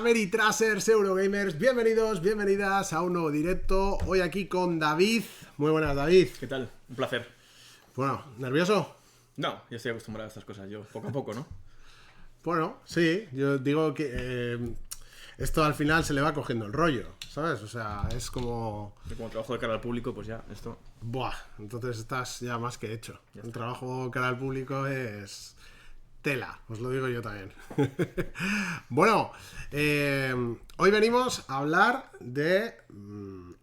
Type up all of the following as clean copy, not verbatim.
Ameritrasers, Eurogamers, bienvenidos, bienvenidas a un nuevo directo. Hoy aquí con David. Muy buenas, David. ¿Qué tal? Un placer. Bueno, ¿nervioso? No, yo estoy acostumbrado a estas cosas, yo poco a poco, ¿no? Bueno, sí, yo digo que esto al final se le va cogiendo el rollo, ¿sabes? O sea, es como... Yo como trabajo de cara al público, pues ya, esto... Buah, entonces estás ya más que hecho. El trabajo cara al público es... tela, os lo digo yo también. Bueno, hoy venimos a hablar de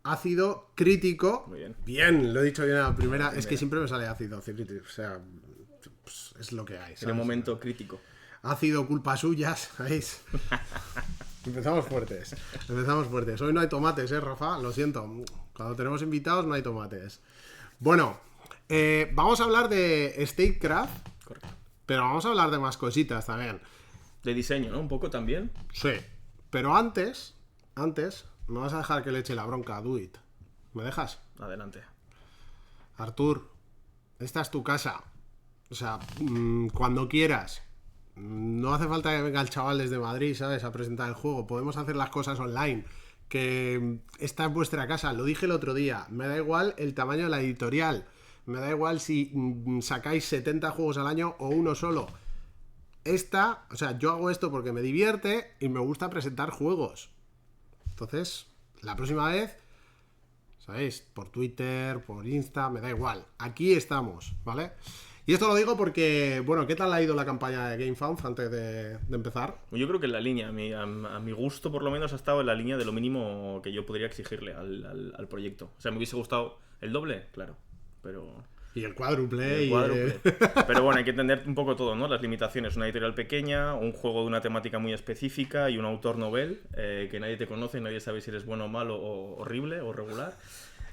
ácido crítico. Muy bien. Bien, lo he dicho bien a la primera. Es que siempre me sale ácido crítico. O sea, pues es lo que hay. En un momento crítico. Ácido, culpa suya, ¿sabéis? Empezamos fuertes. Empezamos fuertes. Hoy no hay tomates, Rafa. Lo siento. Cuando tenemos invitados no hay tomates. Bueno, vamos a hablar de Statecraft. Correcto. Pero vamos a hablar de más cositas también. De diseño, ¿no? Un poco también. Sí. Pero antes, me vas a dejar que le eche la bronca a Duit. ¿Me dejas? Adelante. Artur, esta es tu casa. O sea, cuando quieras. No hace falta que venga el chaval desde Madrid, ¿sabes? A presentar el juego. Podemos hacer las cosas online. Que esta es vuestra casa. Lo dije el otro día. Me da igual el tamaño de la editorial. Me da igual si sacáis 70 juegos al año o uno solo. O sea, yo hago esto porque me divierte y me gusta presentar juegos. Entonces, la próxima vez, ¿sabéis? Por Twitter, por Insta, me da igual. Aquí estamos, ¿vale? Y esto lo digo porque, bueno, ¿qué tal ha ido la campaña de GameFound antes de empezar? Yo creo que en la línea, a mi gusto por lo menos, ha estado en la línea de lo mínimo que yo podría exigirle al proyecto. O sea, me hubiese gustado el doble, claro. Pero... Y el cuádruple. Pero bueno, hay que entender un poco todo, ¿no? Las limitaciones. Una editorial pequeña, un juego de una temática muy específica y un autor novel que nadie te conoce, nadie sabe si eres bueno o malo o horrible o regular.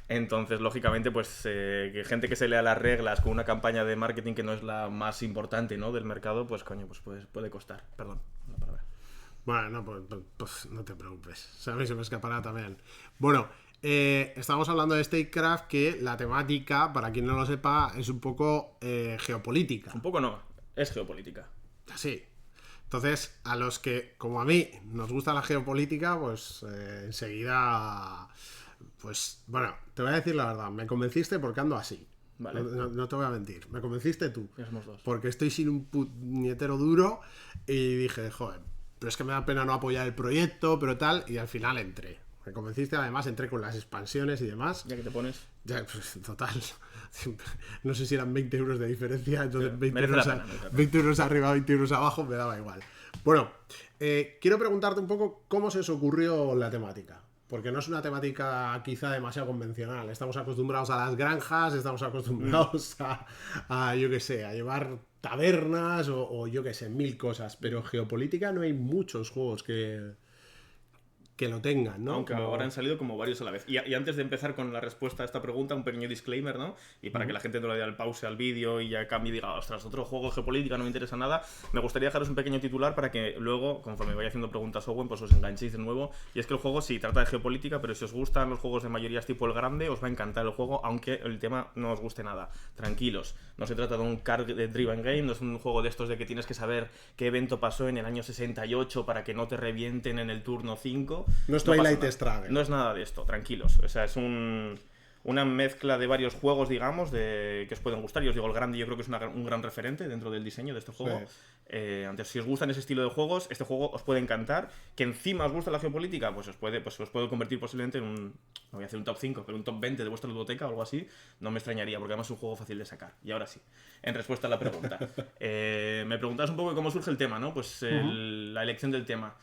Entonces, lógicamente, pues que gente que se lea las reglas con una campaña de marketing que no es la más importante, ¿no? Del mercado, pues coño, pues puede costar. Perdón, la palabra. Bueno, no, pues no te preocupes. Sabes, se me escapará también. Bueno, estamos hablando de Statecraft, que la temática, para quien no lo sepa, es un poco geopolítica. Un poco no, es geopolítica. Sí. Entonces, a los que, como a mí, nos gusta la geopolítica, pues enseguida... Pues, bueno, te voy a decir la verdad. Me convenciste porque ando así. Vale. No te voy a mentir. Me convenciste tú. Ya somos dos. Porque estoy sin un puñetero duro y dije, joder, pero es que me da pena no apoyar el proyecto, pero tal, y al final entré. Me convenciste, además entré con las expansiones y demás. Ya que te pones... Ya, pues, total. No sé si eran 20 euros de diferencia, entonces 20 euros arriba, 20 euros abajo, me daba igual. Bueno, quiero preguntarte un poco cómo se os ocurrió la temática. Porque no es una temática quizá demasiado convencional. Estamos acostumbrados a las granjas, estamos acostumbrados a yo qué sé, a llevar tabernas o yo qué sé, mil cosas. Pero geopolítica no hay muchos juegos que lo tengan, ¿no? Aunque ahora han salido como varios a la vez. Y antes de empezar con la respuesta a esta pregunta, un pequeño disclaimer, ¿no? Y para que la gente no le dé el pause al vídeo y ya cambie y diga, ostras, otro juego de geopolítica no me interesa nada, me gustaría dejaros un pequeño titular para que luego, conforme vaya haciendo preguntas Owen, pues os enganchéis de nuevo. Y es que el juego sí trata de geopolítica, pero si os gustan los juegos de mayorías tipo el grande, os va a encantar el juego, aunque el tema no os guste nada. Tranquilos, no se trata de un card-driven game, no es un juego de estos de que tienes que saber qué evento pasó en el año 68 para que no te revienten en el turno 5. No es Twilight. No es nada de esto, tranquilos. O sea, es una mezcla de varios juegos, digamos, que os pueden gustar. Y os digo, el grande yo creo que es un gran referente dentro del diseño de este juego. Sí. Antes, si os gustan ese estilo de juegos, este juego os puede encantar. Que encima os gusta la geopolítica, pues os puede convertir posiblemente en no voy a hacer un top 5, pero un top 20 de vuestra ludoteca o algo así. No me extrañaría, porque además es un juego fácil de sacar. Y ahora sí, en respuesta a la pregunta. Me preguntabas un poco cómo surge el tema, ¿no? Pues la elección del tema.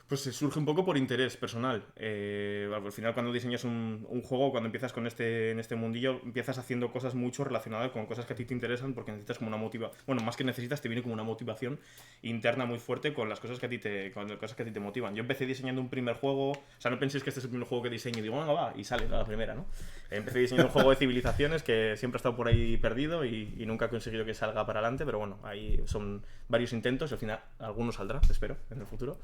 Pues surge un poco por interés personal. Al final, cuando diseñas un juego, cuando empiezas en este mundillo, empiezas haciendo cosas mucho relacionadas con cosas que a ti te interesan, porque necesitas como una motivación. Bueno, más que necesitas, te viene como una motivación interna muy fuerte con las cosas que a ti te motivan. Yo empecé diseñando un primer juego, o sea, no penséis que este es el primer juego que diseño y digo, venga, va, y sale la primera, ¿no? Empecé diseñando un juego de civilizaciones que siempre ha estado por ahí perdido y nunca he conseguido que salga para adelante, pero bueno, ahí son varios intentos y al final alguno saldrá, espero, en el futuro.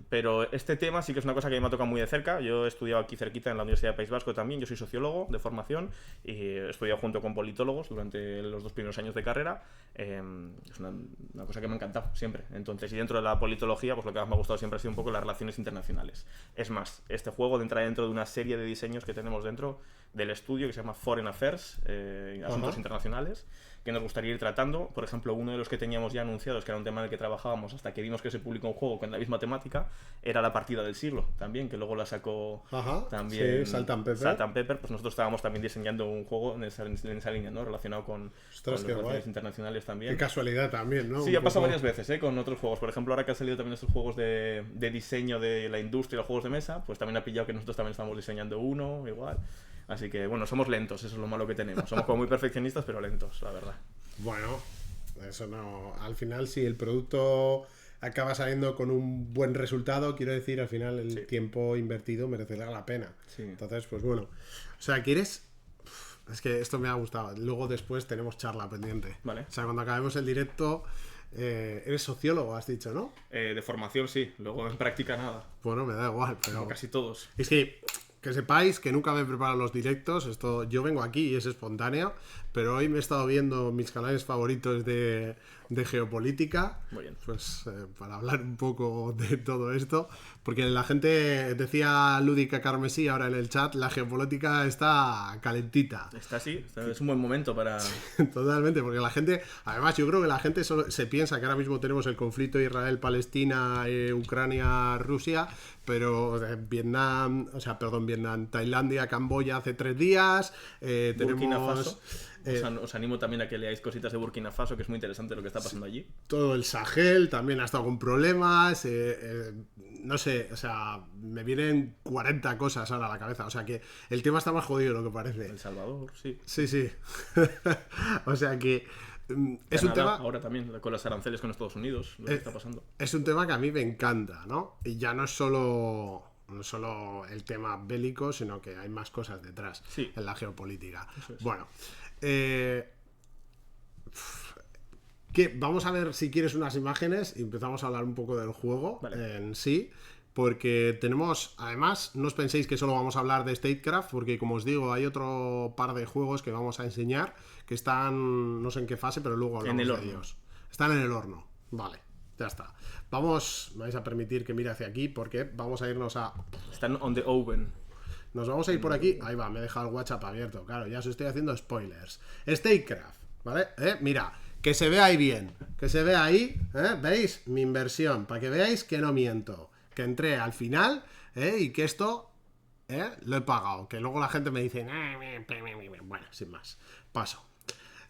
Pero este tema sí que es una cosa que me ha tocado muy de cerca. Yo he estudiado aquí cerquita en la Universidad del País Vasco también. Yo soy sociólogo de formación y he estudiado junto con politólogos durante los 2 primeros años de carrera. Es una cosa que me ha encantado siempre. Entonces, y dentro de la politología, pues lo que más me ha gustado siempre ha sido un poco las relaciones internacionales. Es más, este juego entra dentro de una serie de diseños que tenemos dentro del estudio que se llama Foreign Affairs, Asuntos Internacionales, que nos gustaría ir tratando. Por ejemplo, uno de los que teníamos ya anunciados, que era un tema en el que trabajábamos hasta que vimos que se publicó un juego con la misma temática, era la partida del siglo también, que luego la sacó también Salt and Pepper. Salt and Pepper. Pues nosotros estábamos también diseñando un juego en esa línea, ¿no? Relacionado con las relaciones internacionales también. Qué casualidad también, ¿no? Sí, ha pasado varias veces, con otros juegos. Por ejemplo, ahora que han salido también estos juegos de diseño de la industria, los juegos de mesa, pues también ha pillado que nosotros también estamos diseñando uno, igual. Así que, bueno, somos lentos, eso es lo malo que tenemos. Somos como muy perfeccionistas, pero lentos, la verdad. Bueno, eso no. Al final, si el producto acaba saliendo con un buen resultado, quiero decir, al final el tiempo invertido merecerá la pena. Sí. Entonces, pues bueno. O sea, ¿quieres? Es que esto me ha gustado. Luego después tenemos charla pendiente. Vale. O sea, cuando acabemos el directo, eres sociólogo, has dicho, ¿no? De formación sí, luego en práctica nada. Bueno, me da igual, pero... Como casi todos. Es que sepáis que nunca me preparo los directos. Esto, yo vengo aquí y es espontáneo, pero hoy me he estado viendo mis canales favoritos de geopolítica. Muy bien. Pues para hablar un poco de todo esto, porque la gente decía Lúdica Carmesí ahora en el chat, la geopolítica está calentita. Está así, es un buen momento para... Totalmente, porque la gente, además yo creo que la gente solo se piensa que ahora mismo tenemos el conflicto Israel-Palestina, Ucrania-Rusia, pero Vietnam, Tailandia, Camboya hace 3 días, Burkina tenemos... Faso. Os animo también a que leáis cositas de Burkina Faso, que es muy interesante lo que está pasando allí. Todo el Sahel también ha estado con problemas, no sé, o sea, me vienen 40 cosas ahora a la cabeza, o sea que el tema está más jodido de lo que parece. El Salvador, sí. Sí. O sea que es Canadá, un tema... ahora también, con los aranceles con Estados Unidos, lo que está pasando. Es un tema que a mí me encanta, ¿no? Y ya no es solo el tema bélico, sino que hay más cosas detrás en la geopolítica. Eso es. Bueno, vamos a ver si quieres unas imágenes y empezamos a hablar un poco del juego en sí, porque tenemos, además, no os penséis que solo vamos a hablar de Statecraft, porque como os digo, hay otro par de juegos que vamos a enseñar que están, no sé en qué fase, pero luego hablamos de ellos. Están en el horno, vale, ya está. Me vais a permitir que mire hacia aquí porque vamos a irnos a... Están on the oven. Nos vamos a ir por aquí. Ahí va, me he dejado el WhatsApp abierto. Claro, ya os estoy haciendo spoilers. Statecraft, ¿vale? Mira, que se vea ahí bien. Que se vea ahí, ¿veis? Mi inversión, para que veáis que no miento. Que entré al final, y que esto, lo he pagado. Que luego la gente me dice... Bueno, sin más. Paso.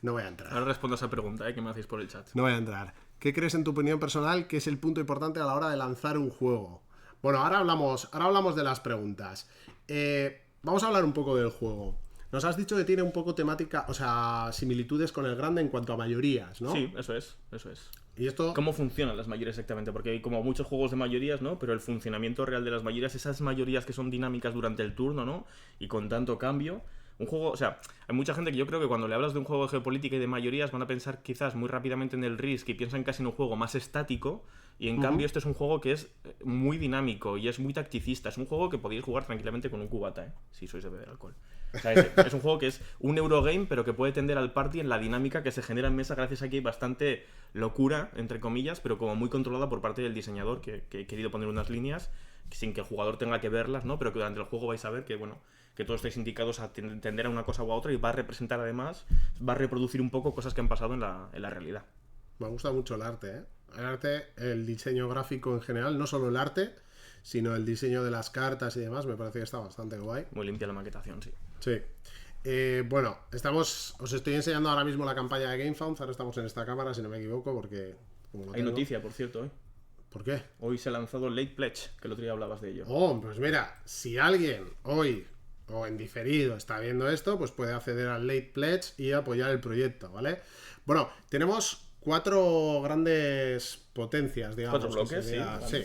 No voy a entrar. Ahora respondo a esa pregunta, que me hacéis por el chat. No voy a entrar. ¿Qué crees en tu opinión personal que es el punto importante a la hora de lanzar un juego? Bueno, ahora hablamos de las preguntas. Vamos a hablar un poco del juego. Nos has dicho que tiene un poco temática, o sea, similitudes con el grande en cuanto a mayorías, ¿no? Sí, eso es. ¿Y esto? ¿Cómo funcionan las mayorías exactamente? Porque hay como muchos juegos de mayorías, ¿no? Pero el funcionamiento real de las mayorías, esas mayorías que son dinámicas durante el turno, ¿no? Y con tanto cambio... Un juego, o sea, hay mucha gente que yo creo que cuando le hablas de un juego de geopolítica y de mayorías van a pensar quizás muy rápidamente en el Risk y piensan casi en un juego más estático, y en cambio este es un juego que es muy dinámico y es muy tacticista. Es un juego que podéis jugar tranquilamente con un cubata, si sois de beber alcohol. O sea, es un juego que es un Eurogame, pero que puede tender al party en la dinámica que se genera en mesa gracias a que hay bastante locura, entre comillas, pero como muy controlada por parte del diseñador, que he querido poner unas líneas sin que el jugador tenga que verlas, ¿no? Pero que durante el juego vais a ver que, bueno, que todos estáis indicados a tender a una cosa u a otra y va a representar además, va a reproducir un poco cosas que han pasado en la realidad. Me gusta mucho el arte, ¿eh? El arte, el diseño gráfico en general, no solo el arte, sino el diseño de las cartas y demás, me parece que está bastante guay. Muy limpia la maquetación, sí. Sí. Bueno, os estoy enseñando ahora mismo la campaña de GameFound, ahora estamos en esta cámara, si no me equivoco, porque... Hay noticia, por cierto, hoy. ¿Por qué? Hoy se ha lanzado Late Pledge, que el otro día hablabas de ello. Oh, pues mira, si alguien hoy o en diferido está viendo esto, pues puede acceder al Late Pledge y apoyar el proyecto, ¿vale? Bueno, tenemos 4 grandes potencias, digamos. 4 bloques, sí.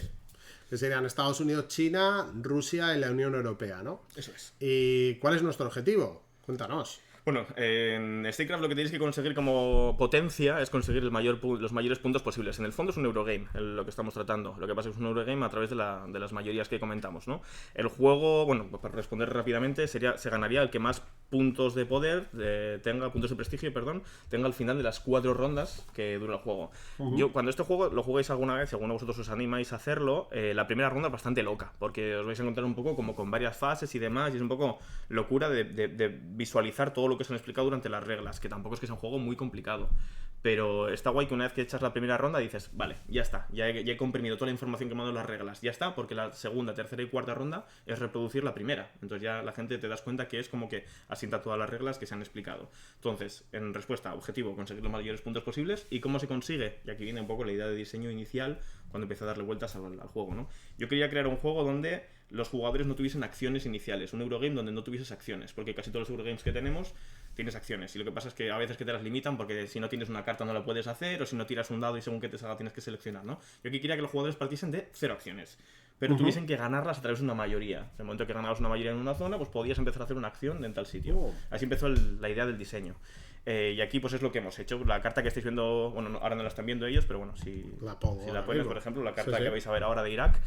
Que serían Estados Unidos, China, Rusia y la Unión Europea, ¿no? Eso es. ¿Y cuál es nuestro objetivo? Cuéntanos. Bueno, en StarCraft lo que tienes que conseguir como potencia es conseguir los mayores puntos posibles. En el fondo es un Eurogame lo que estamos tratando. Lo que pasa es que es un Eurogame a través de las mayorías que comentamos, ¿no? El juego, bueno, para responder rápidamente, se ganaría el que más puntos de poder puntos de prestigio, perdón, tenga al final de las 4 rondas que dura el juego. Cuando este juego lo juguéis alguna vez, si alguno de vosotros os animáis a hacerlo, la primera ronda es bastante loca, porque os vais a encontrar un poco como con varias fases y demás, y es un poco locura de visualizar todo lo que se han explicado durante las reglas, que tampoco es que sea un juego muy complicado. Pero está guay que una vez que echas la primera ronda dices, vale, ya está, ya he comprimido toda la información que me han dado las reglas, ya está, porque la segunda, tercera y cuarta ronda es reproducir la primera. Entonces ya la gente te das cuenta que es como que asienta todas las reglas que se han explicado. Entonces, en respuesta, objetivo, conseguir los mayores puntos posibles. ¿Y cómo se consigue? Y aquí viene un poco la idea de diseño inicial cuando empecé a darle vueltas al juego, ¿no? Yo quería crear un juego donde los jugadores no tuviesen acciones iniciales, un Eurogame donde no tuvieses acciones, porque casi todos los Eurogames que tenemos tienes acciones, y lo que pasa es que a veces que te las limitan porque si no tienes una carta no la puedes hacer, o si no tiras un dado y según que te salga tienes que seleccionar, ¿no? Yo aquí quería que los jugadores partiesen de 0 acciones, pero tuviesen que ganarlas a través de una mayoría. En el momento que ganabas una mayoría en una zona, pues podías empezar a hacer una acción en tal sitio. Así empezó la idea del diseño. Y aquí pues es lo que hemos hecho. La carta que estáis viendo, bueno, ahora no la están viendo ellos, pero bueno, si la pones, por ejemplo, la carta que vais a ver ahora de Irak,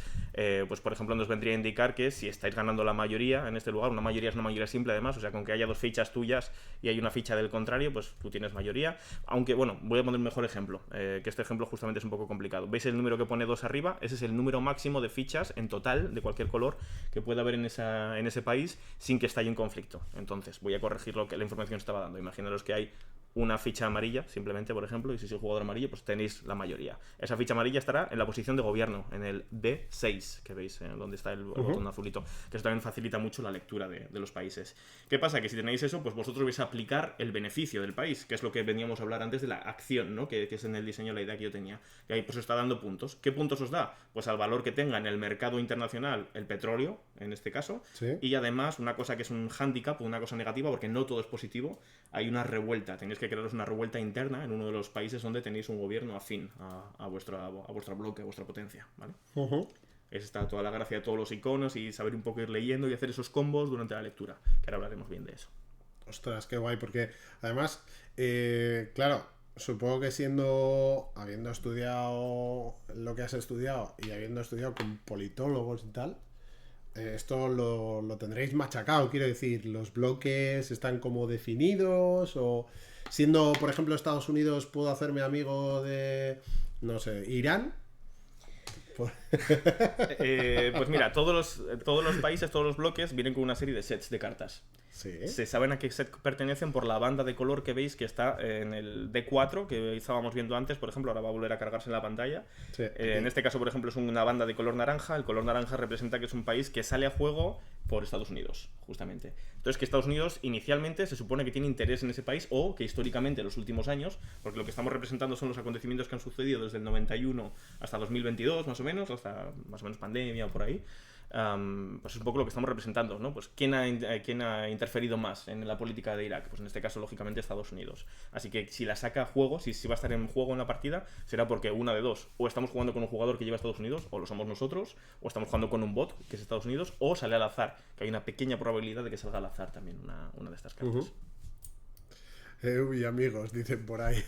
pues por ejemplo nos vendría a indicar que si estáis ganando la mayoría en este lugar, una mayoría es una mayoría simple además, o sea, con que haya 2 fichas tuyas y hay una ficha del contrario, pues tú tienes mayoría. Aunque bueno, voy a poner un mejor ejemplo, que este ejemplo justamente es un poco complicado. ¿Veis el número que pone 2 arriba? Ese es el número máximo de fichas en total, de cualquier color, que pueda haber en ese país sin que estalle en conflicto. Entonces voy a corregir la información que estaba dando. Imaginaros que hay una ficha amarilla, simplemente, por ejemplo, y si sois jugador amarillo, pues tenéis la mayoría. Esa ficha amarilla estará en la posición de gobierno, en el B6, que veis, donde está el botón azulito, que eso también facilita mucho la lectura de los países. ¿Qué pasa? Que si tenéis eso, pues vosotros vais a aplicar el beneficio del país, que es lo que veníamos a hablar antes de la acción, ¿no? Que es en el diseño la idea que yo tenía. Y ahí pues está dando puntos. ¿Qué puntos os da? Pues al valor que tenga en el mercado internacional el petróleo, en este caso, y además una cosa que es un hándicap, una cosa negativa, porque no todo es positivo, hay una revuelta. Tenéis que crearos una revuelta interna en uno de los países donde tenéis un gobierno afín a vuestro bloque, a vuestra potencia, ¿vale? Esa está toda la gracia de todos los iconos y saber un poco ir leyendo y hacer esos combos durante la lectura, que ahora hablaremos bien de eso. Ostras, qué guay, porque además, claro, supongo que habiendo estudiado lo que has estudiado y habiendo estudiado con politólogos y tal, esto lo tendréis machacado, quiero decir, los bloques están como definidos, o siendo, por ejemplo, Estados Unidos, puedo hacerme amigo de, no sé, Irán. Pues mira, todos los países, todos los bloques vienen con una serie de sets de cartas. Sí. Se saben a qué set pertenecen por la banda de color que veis que está en el D4, que estábamos viendo antes, por ejemplo, ahora va a volver a cargarse en la pantalla. Sí. En este caso, por ejemplo, es una banda de color naranja. El color naranja representa que es un país que sale a juego por Estados Unidos, justamente. Entonces, que Estados Unidos inicialmente se supone que tiene interés en ese país, o que históricamente en los últimos años, porque lo que estamos representando son los acontecimientos que han sucedido desde el 91 hasta 2022, más o menos, hasta más o menos pandemia o por ahí. Pues es un poco lo que estamos representando, ¿no? Pues ¿quién ha interferido más en la política de Irak? Pues en este caso, lógicamente, Estados Unidos. Así que si la saca a juego, si va a estar en juego en la partida, será porque una de dos: o estamos jugando con un jugador que lleva a Estados Unidos, o lo somos nosotros, o estamos jugando con un bot, que es Estados Unidos, o sale al azar, que hay una pequeña probabilidad de que salga al azar también una de estas cartas. Uy, amigos, dicen por ahí.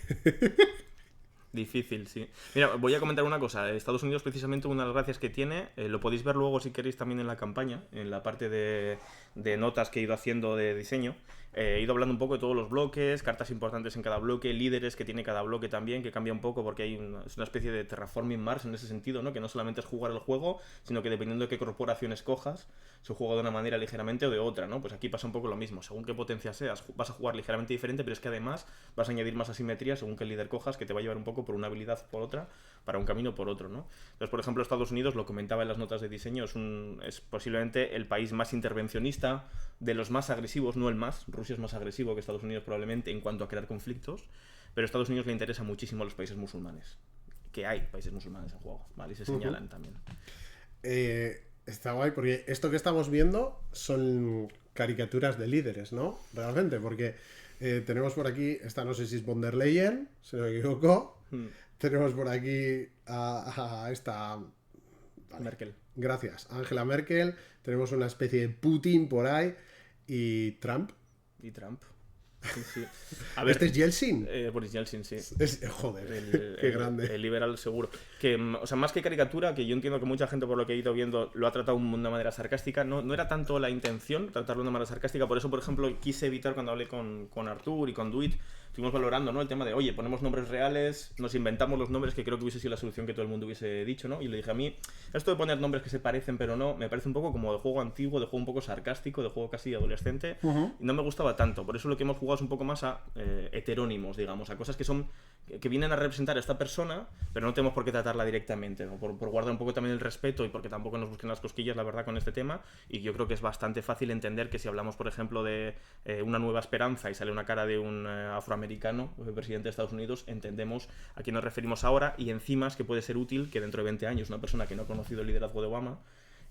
Difícil, sí. Mira, voy a comentar una cosa. Estados Unidos, precisamente, una de las gracias que tiene, lo podéis ver luego si queréis también en la campaña, en la parte de notas que he ido haciendo de diseño. He ido hablando un poco de todos los bloques, cartas importantes en cada bloque, líderes que tiene cada bloque también, que cambia un poco porque es una especie de terraforming Mars en ese sentido, ¿no? Que no solamente es jugar el juego, sino que dependiendo de qué corporación escojas, se juega de una manera ligeramente o de otra, ¿no? Pues aquí pasa un poco lo mismo. Según qué potencia seas, vas a jugar ligeramente diferente, pero es que además vas a añadir más asimetría según qué líder cojas, que te va a llevar un poco por una habilidad por otra, para un camino por otro, ¿no? Entonces, por ejemplo, Estados Unidos, lo comentaba en las notas de diseño, es posiblemente el país más intervencionista, de los más agresivos, no el más. Rusia es más agresivo que Estados Unidos probablemente en cuanto a crear conflictos, pero a Estados Unidos le interesa muchísimo a los países musulmanes, que hay países musulmanes en juego, ¿vale? Y se señalan también. Está guay, porque esto que estamos viendo son caricaturas de líderes, ¿no? Realmente, porque tenemos por aquí, esta no sé si es von der Leyen, si no me equivoco. Tenemos por aquí a esta... Vale. Merkel. Gracias, Angela Merkel. Tenemos una especie de Putin por ahí. Y Trump. Sí. A ver, ¿Este es Yeltsin? Boris Yeltsin, sí. Joder, qué grande. El liberal seguro. Que, o sea, más que caricatura, que yo entiendo que mucha gente, por lo que he ido viendo, lo ha tratado de una manera sarcástica, no era tanto la intención tratarlo de una manera sarcástica, por eso, por ejemplo, quise evitar cuando hablé con Artur y con Duit, estuvimos valorando, ¿no? El tema de, oye, ponemos nombres reales, nos inventamos los nombres, que creo que hubiese sido la solución que todo el mundo hubiese dicho, ¿no? Y le dije a mí, esto de poner nombres que se parecen pero no, me parece un poco como de juego antiguo, de juego un poco sarcástico, de juego casi adolescente, y no me gustaba tanto. Por eso lo que hemos jugado es un poco más a heterónimos, digamos, a cosas que vienen a representar a esta persona, pero no tenemos por qué tratarla directamente, ¿no? Por guardar un poco también el respeto y porque tampoco nos busquen las cosquillas, la verdad, con este tema. Y yo creo que es bastante fácil entender que si hablamos, por ejemplo, de una nueva esperanza y sale una cara de un afroamericano, presidente de Estados Unidos, entendemos a quién nos referimos ahora, y encima es que puede ser útil que dentro de 20 años una persona que no ha conocido el liderazgo de Obama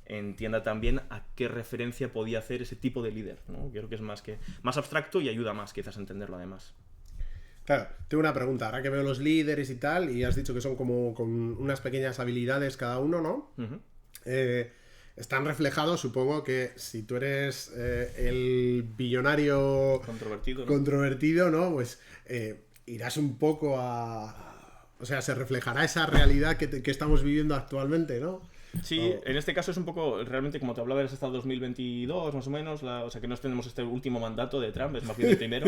entienda también a qué referencia podía hacer ese tipo de líder, ¿no? Yo creo que es más abstracto y ayuda más quizás a entenderlo además. Claro, tengo una pregunta. Ahora que veo los líderes y tal, y has dicho que son como con unas pequeñas habilidades cada uno, ¿no? Están reflejados, supongo que si tú eres el billonario controvertido, ¿no? Pues irás un poco a... O sea, se reflejará esa realidad que estamos viviendo actualmente, ¿no? Sí, en este caso es un poco, realmente como te hablaba, es hasta el 2022 más o menos, o sea que no tenemos este último mandato de Trump, es más bien el primero.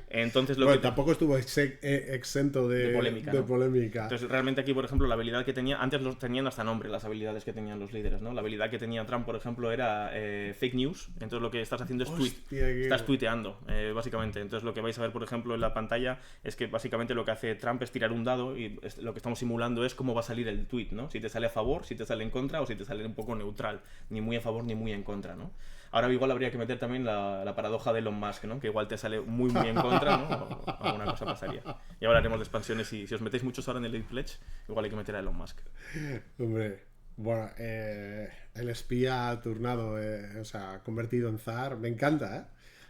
Entonces tampoco estuvo exento de polémica, de ¿no? polémica. Entonces realmente aquí, por ejemplo, la habilidad que tenía, antes tenían hasta nombre las habilidades que tenían los líderes, ¿no? La habilidad que tenía Trump, por ejemplo, era fake news, entonces lo que estás haciendo es estás tuiteando, básicamente. Entonces lo que vais a ver, por ejemplo, en la pantalla es que básicamente lo que hace Trump es tirar un dado y lo que estamos simulando es cómo va a salir el tweet, ¿no? Si te sale a favor, si te sale en contra o si te sale un poco neutral, ni muy a favor ni muy en contra, ¿no? Ahora igual habría que meter también la paradoja de Elon Musk, ¿no? Que igual te sale muy en contra, ¿no? O alguna cosa pasaría. Y hablaremos de expansiones y si os metéis muchos ahora en el Elite Pledge, igual hay que meter a Elon Musk. Hombre, bueno, el espía turnado, o sea, convertido en zar, me encanta, ¿eh?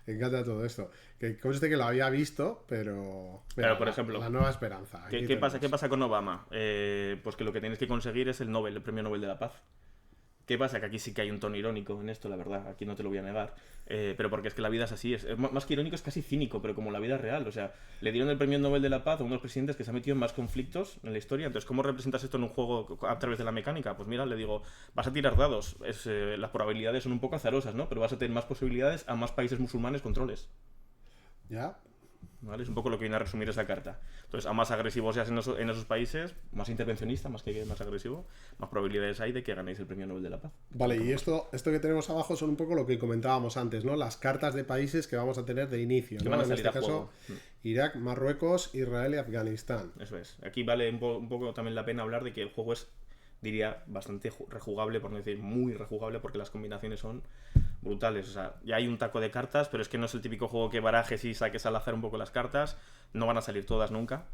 Me encanta todo esto. Que conste que lo había visto, pero... Mira, claro, por ejemplo, la nueva esperanza. ¿Qué pasa con Obama? Pues que lo que tenéis que conseguir es el Premio Nobel de la Paz. ¿Qué pasa? Que aquí sí que hay un tono irónico en esto, la verdad, aquí no te lo voy a negar. Pero porque es que la vida es así, más que irónico es casi cínico, pero como la vida es real. O sea, le dieron el Premio Nobel de la Paz a uno de los presidentes que se ha metido en más conflictos en la historia. Entonces, ¿cómo representas esto en un juego a través de la mecánica? Pues mira, le digo, vas a tirar dados. Las probabilidades son un poco azarosas, ¿no? Pero vas a tener más posibilidades a más países musulmanes controles. ¿Ya? ¿Vale? Es un poco lo que viene a resumir esa carta. Entonces, a más agresivos seas en esos países, más intervencionista, más agresivo, más probabilidades hay de que ganéis el Premio Nobel de la Paz. Vale, y esto que tenemos abajo son un poco lo que comentábamos antes, ¿no? Las cartas de países que vamos a tener de inicio, que ¿no? van a En salir este a caso, juego. Irak, Marruecos, Israel y Afganistán. Eso es. Aquí vale un poco también la pena hablar de que el juego es, diría, bastante rejugable, por no decir muy rejugable, porque las combinaciones son brutales. O sea, ya hay un taco de cartas, pero es que no es el típico juego que barajes y saques al azar un poco las cartas. No van a salir todas nunca.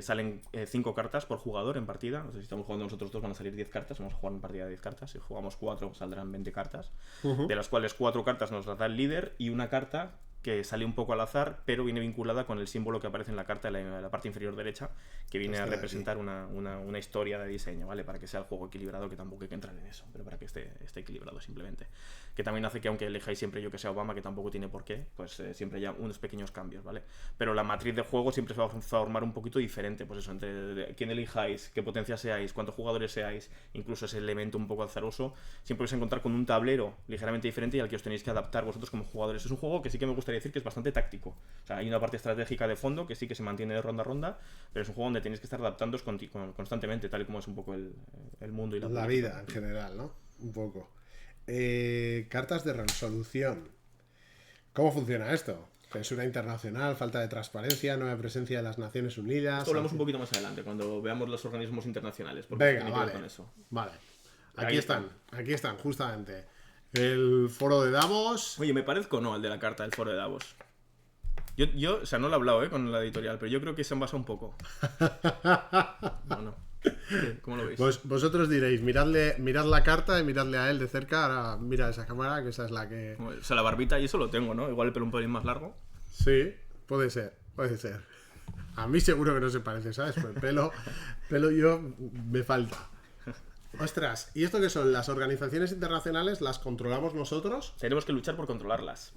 Salen 5 cartas por jugador en partida. O sea, si estamos jugando nosotros dos van a salir 10 cartas. Vamos a jugar una partida de 10 cartas. Si jugamos 4 saldrán 20 cartas. De las cuales 4 cartas nos las da el líder y una carta que sale un poco al azar, pero viene vinculada con el símbolo que aparece en la carta en la parte inferior derecha, que viene a representar una historia de diseño, ¿vale? Para que sea el juego equilibrado, que tampoco hay que entrar en eso, pero para que esté equilibrado simplemente. Que también hace que aunque elijáis siempre yo que sea Obama, que tampoco tiene por qué, pues siempre haya unos pequeños cambios, ¿vale? Pero la matriz de juego siempre se va a formar un poquito diferente, pues eso, entre quién elijáis, qué potencia seáis, cuántos jugadores seáis, incluso ese elemento un poco azaroso, siempre vais a encontrar con un tablero ligeramente diferente y al que os tenéis que adaptar vosotros como jugadores. Es un juego que sí que me gustaría decir que es bastante táctico. O sea, hay una parte estratégica de fondo que sí que se mantiene de ronda a ronda, pero es un juego donde tenéis que estar adaptándoos constantemente, tal y como es un poco el mundo y la vida en general, ¿no? Un poco. Cartas de resolución. ¿Cómo funciona esto? Censura internacional, falta de transparencia, nueva presencia de las Naciones Unidas. Esto hablamos un poquito más adelante, cuando veamos los organismos internacionales. Venga, vale. Con eso. Vale. Aquí están, justamente. El foro de Davos. Oye, me parezco o no al de la carta del foro de Davos. Yo, o sea, no lo he hablado con la editorial, pero yo creo que se han basado un poco. No. ¿Cómo lo veis? Pues vosotros diréis, mirad la carta y miradle a él de cerca. Ahora mira esa cámara, que esa es la que... O sea, la barbita y eso lo tengo, ¿no? Igual el pelo un pelín más largo. Sí, puede ser. A mí seguro que no se parece, ¿sabes? Pues pelo yo me falta. Ostras, ¿y esto qué son? ¿Las organizaciones internacionales las controlamos nosotros? Tenemos que luchar por controlarlas.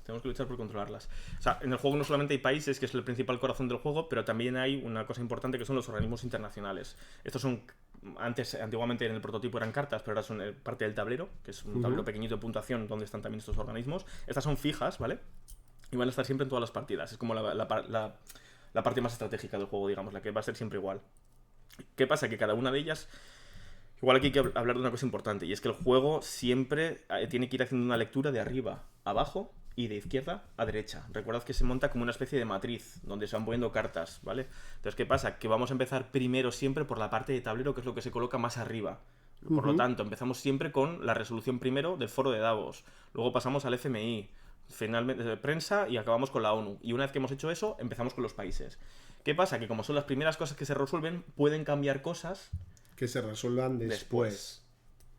O sea, en el juego no solamente hay países, que es el principal corazón del juego, pero también hay una cosa importante que son los organismos internacionales. Estos son, antiguamente en el prototipo eran cartas, pero ahora son parte del tablero, que es un tablero pequeñito de puntuación donde están también estos organismos. Estas son fijas, ¿vale? Y van a estar siempre en todas las partidas. Es como la parte más estratégica del juego, digamos, la que va a ser siempre igual. ¿Qué pasa? Que cada una de ellas... Igual aquí hay que hablar de una cosa importante, y es que el juego siempre tiene que ir haciendo una lectura de arriba a abajo y de izquierda a derecha. Recordad que se monta como una especie de matriz, donde se van poniendo cartas, ¿vale? Entonces, ¿qué pasa? Que vamos a empezar primero siempre por la parte de tablero, que es lo que se coloca más arriba. Por lo tanto, empezamos siempre con la resolución primero del foro de Davos, luego pasamos al FMI, finalmente prensa y acabamos con la ONU. Y una vez que hemos hecho eso, empezamos con los países. ¿Qué pasa? Que como son las primeras cosas que se resuelven, pueden cambiar cosas que se resuelvan después.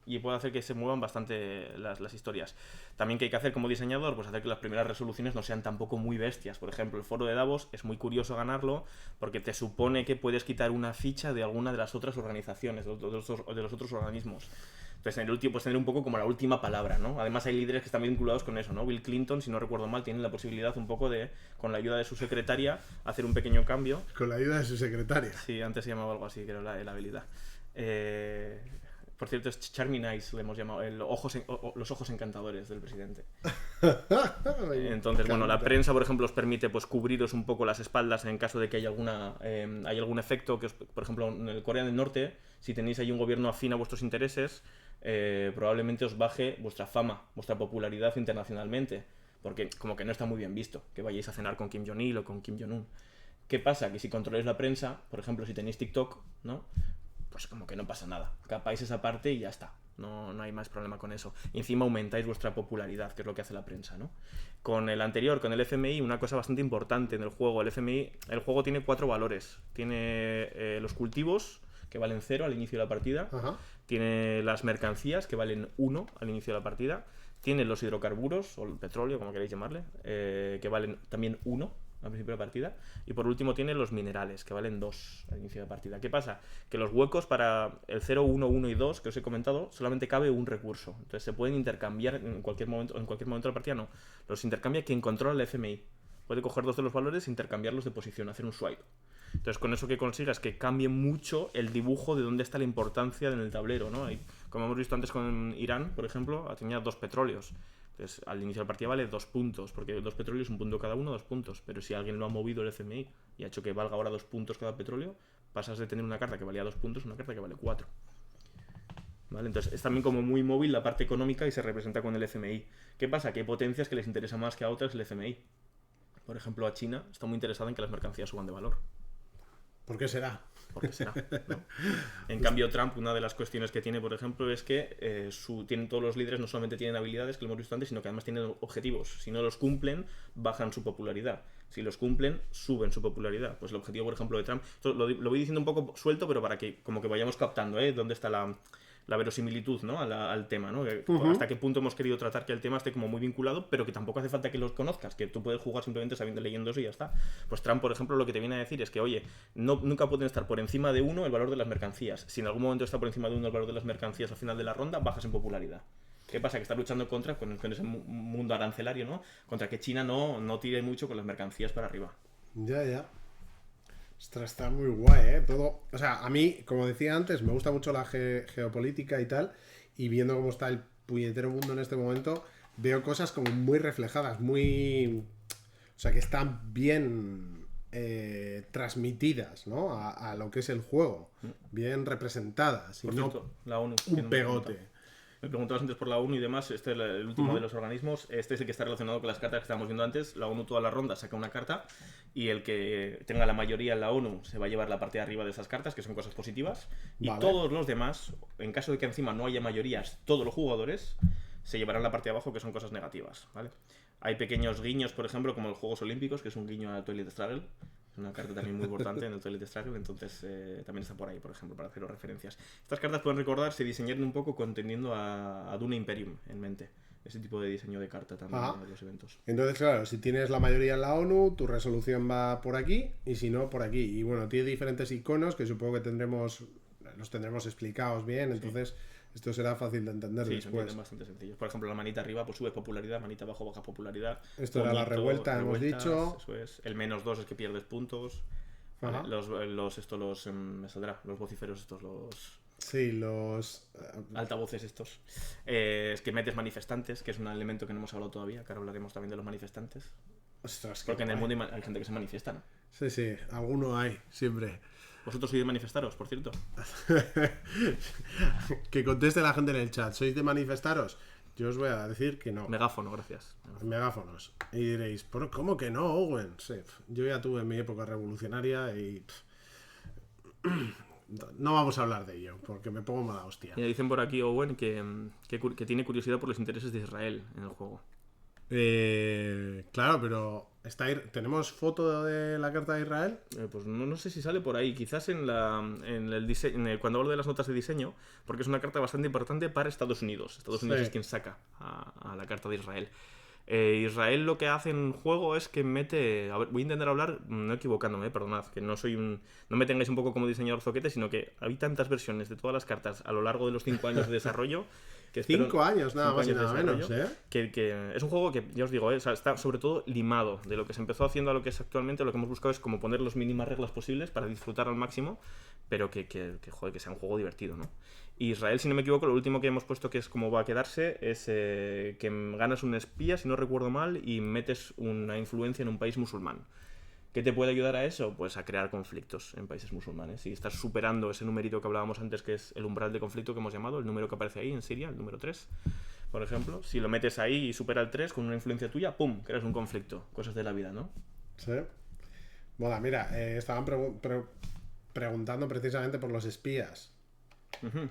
Y puede hacer que se muevan bastante las historias. También que hay que hacer como diseñador, pues hacer que las primeras resoluciones no sean tampoco muy bestias. Por ejemplo, el foro de Davos es muy curioso ganarlo porque te supone que puedes quitar una ficha de alguna de las otras organizaciones, de los otros organismos. Entonces, en el último, pues tener un poco como la última palabra, ¿no? Además, hay líderes que están vinculados con eso, ¿no? Bill Clinton, si no recuerdo mal, tiene la posibilidad un poco de, con la ayuda de su secretaria, hacer un pequeño cambio. Con la ayuda de su secretaria. Sí, antes se llamaba algo así, que era la habilidad. Por cierto, es Charming Eyes, le hemos llamado, los ojos encantadores del presidente. Entonces, bueno, la prensa, por ejemplo, os permite pues cubriros un poco las espaldas en caso de que haya hay algún efecto, que por ejemplo, en el Corea del Norte, si tenéis ahí un gobierno afín a vuestros intereses, probablemente os baje vuestra fama, vuestra popularidad internacionalmente, porque como que no está muy bien visto que vayáis a cenar con Kim Jong-il o con Kim Jong-un. ¿Qué pasa? Que si controláis la prensa, por ejemplo, si tenéis TikTok, ¿no? Pues como que no pasa nada. Capáis esa parte y ya está. No hay más problema con eso. Y encima aumentáis vuestra popularidad, que es lo que hace la prensa, ¿no? Con el anterior, con el FMI, una cosa bastante importante en el juego. El FMI, el juego tiene 4 valores. Tiene los cultivos, que valen 0 al inicio de la partida. Ajá. Tiene las mercancías, que valen 1 al inicio de la partida. Tiene los hidrocarburos, o el petróleo, como queréis llamarle, que valen también 1 al principio de la partida. Y por último tiene los minerales, que valen 2 al inicio de la partida. ¿Qué pasa? Que los huecos para el 0, 1, 1 y 2, que os he comentado, solamente cabe un recurso. Entonces se pueden intercambiar en cualquier momento de la partida, no. Los intercambia quien controla el FMI. Puede coger 2 de los valores e intercambiarlos de posición, hacer un swipe. Entonces con eso que consigas que cambie mucho el dibujo de dónde está la importancia en el tablero, ¿no? Y, como hemos visto antes con Irán, por ejemplo, tenía 2 petróleos. Entonces, al inicio de la partida vale 2 puntos, porque 2 petróleos, un punto cada uno, 2 puntos. Pero si alguien lo ha movido el FMI y ha hecho que valga ahora 2 puntos cada petróleo, pasas de tener una carta que valía 2 puntos a una carta que vale 4. ¿Vale? Entonces, es también como muy móvil la parte económica y se representa con el FMI. ¿Qué pasa? Que hay potencias que les interesa más que a otras el FMI. Por ejemplo, a China está muy interesada en que las mercancías suban de valor. ¿Por qué será? Porque será, ¿no? En cambio, Trump, una de las cuestiones que tiene, por ejemplo, es que tienen todos los líderes no solamente tienen habilidades, que lo hemos visto antes, sino que además tienen objetivos. Si no los cumplen, bajan su popularidad. Si los cumplen, suben su popularidad. Pues el objetivo, por ejemplo, de Trump, lo voy diciendo un poco suelto, pero para que como que vayamos captando, dónde está la verosimilitud, ¿no? al tema, ¿no? Hasta qué punto hemos querido tratar que el tema esté como muy vinculado, pero que tampoco hace falta que los conozcas, que tú puedes jugar simplemente leyendo eso y ya está. Pues Trump, por ejemplo, lo que te viene a decir es que, oye, nunca pueden estar por encima de 1 el valor de las mercancías. Si en algún momento está por encima de 1 el valor de las mercancías al final de la ronda, bajas en popularidad. ¿Qué pasa? Que está luchando con ese mundo arancelario, ¿no? Contra que China no tire mucho con las mercancías para arriba. Ya. Ostras, está muy guay, todo. O sea, a mí, como decía antes, me gusta mucho la geopolítica y tal. Y viendo cómo está el puñetero mundo en este momento, veo cosas como muy reflejadas, muy. O sea, que están bien transmitidas, ¿no? A lo que es el juego. Bien representadas. Por y cierto, no la ONU. un pegote. Me preguntabas antes por la ONU y demás, este es el último de los organismos, este es el que está relacionado con las cartas que estábamos viendo antes. La ONU toda la ronda saca una carta y el que tenga la mayoría en la ONU se va a llevar la parte de arriba de esas cartas, que son cosas positivas, y todos los demás, en caso de que encima no haya mayorías, todos los jugadores se llevarán la parte de abajo, que son cosas negativas, ¿vale? Hay pequeños guiños, por ejemplo, como los Juegos Olímpicos, que es un guiño a Toilet Struggle. Es una carta también muy importante en el Toilet Struggle, entonces también está por ahí, por ejemplo, para haceros referencias. Estas cartas, pueden recordar, se diseñaron un poco contendiendo a Dune Imperium en mente. Ese tipo de diseño de carta también en los eventos. Entonces, claro, si tienes la mayoría en la ONU, tu resolución va por aquí, y si no, por aquí. Y bueno, tiene diferentes iconos que supongo que los tendremos explicados bien, entonces Esto será fácil de entender Sí, son después. ítems bastante sencillos. Por ejemplo, la manita arriba pues subes popularidad, manita abajo baja popularidad. Esto era la revuelta, hemos dicho. Eso es. El -2 es que pierdes puntos. Ajá. Vale, me saldrá, los vociferos estos, los... Sí, los... altavoces estos. Es que metes manifestantes, que es un elemento que no hemos hablado todavía, que ahora hablaremos también de los manifestantes. Ostras, Porque en el mundo hay gente que se manifiesta, ¿no? Sí, sí, alguno hay, siempre. ¿Vosotros sois de manifestaros, por cierto? Que conteste la gente en el chat. ¿Sois de manifestaros? Yo os voy a decir que no. Megáfono, gracias. Megáfonos. Y diréis, ¿cómo que no, Owen? Sí, yo ya tuve mi época revolucionaria y... No vamos a hablar de ello, porque me pongo mala hostia. Y dicen por aquí, Owen, que tiene curiosidad por los intereses de Israel en el juego. Claro, pero ¿tenemos foto de la carta de Israel? Pues no sé si sale por ahí, quizás cuando hablo de las notas de diseño, porque es una carta bastante importante para Estados Unidos. Estados Unidos es quien saca a la carta de Israel. Israel lo que hace en juego es que mete... A ver, voy a intentar hablar, no equivocándome, perdonad, que no me tengáis un poco como diseñador zoquete, sino que hay tantas versiones de todas las cartas a lo largo de los 5 años de desarrollo... Que 5 años, nada más y nada menos, ¿eh? Que es un juego que, ya os digo, está sobre todo limado. De lo que se empezó haciendo a lo que es actualmente, lo que hemos buscado es como poner las mínimas reglas posibles para disfrutar al máximo, pero que sea un juego divertido, ¿no? Y Israel, si no me equivoco, lo último que hemos puesto que es como va a quedarse es que ganas un espía, si no recuerdo mal, y metes una influencia en un país musulmán. ¿Qué te puede ayudar a eso? Pues a crear conflictos en países musulmanes. Si estás superando ese numerito que hablábamos antes, que es el umbral de conflicto que hemos llamado, el número que aparece ahí en Siria, el número 3, por ejemplo, si lo metes ahí y supera el 3 con una influencia tuya, ¡pum!, creas un conflicto. Cosas de la vida, ¿no? Sí. Bueno, mira, estaban preguntando precisamente por los espías. Uh-huh.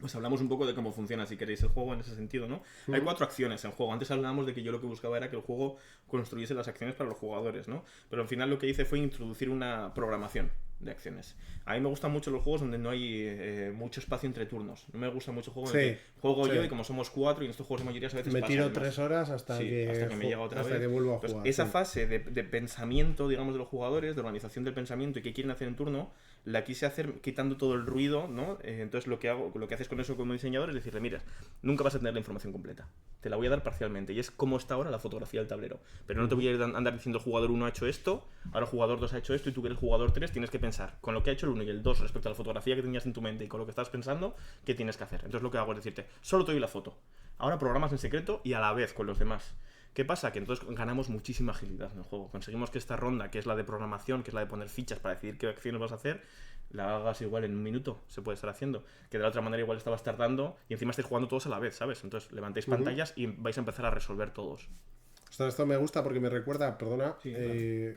Pues hablamos un poco de cómo funciona, si queréis, el juego en ese sentido, ¿no? Hay 4 acciones en juego. Antes hablábamos de que yo lo que buscaba era que el juego construyese las acciones para los jugadores, ¿no? Pero al final lo que hice fue introducir una programación de acciones. A mí me gustan mucho los juegos donde no hay mucho espacio entre turnos. No me gusta mucho juegos donde juego yo y como somos 4 y en estos juegos de mayoría a veces me tiro 3 horas hasta que me llega otra vez. Que vuelvo a jugar. Esa fase de pensamiento, digamos, de los jugadores, de organización del pensamiento y qué quieren hacer en turno, la quise hacer quitando todo el ruido, ¿no? Entonces lo que haces con eso como diseñador es decirle, mira, nunca vas a tener la información completa. Te la voy a dar parcialmente. Y es como está ahora la fotografía del tablero. Pero no te voy a andar diciendo el jugador 1 ha hecho esto, ahora el jugador 2 ha hecho esto y tú que eres jugador 3 tienes que pensar con lo que ha hecho el 1 y el 2 respecto a la fotografía que tenías en tu mente y con lo que estás pensando, ¿qué tienes que hacer? Entonces lo que hago es decirte, solo te doy la foto. Ahora programas en secreto y a la vez con los demás. ¿Qué pasa? Que entonces ganamos muchísima agilidad en el juego. Conseguimos que esta ronda, que es la de programación, que es la de poner fichas para decidir qué acciones vas a hacer, la hagas igual en un minuto, se puede estar haciendo. Que de la otra manera igual estabas tardando y encima estáis jugando todos a la vez, ¿sabes? Entonces levantáis pantallas y vais a empezar a resolver todos. Esto me gusta porque me recuerda, claro.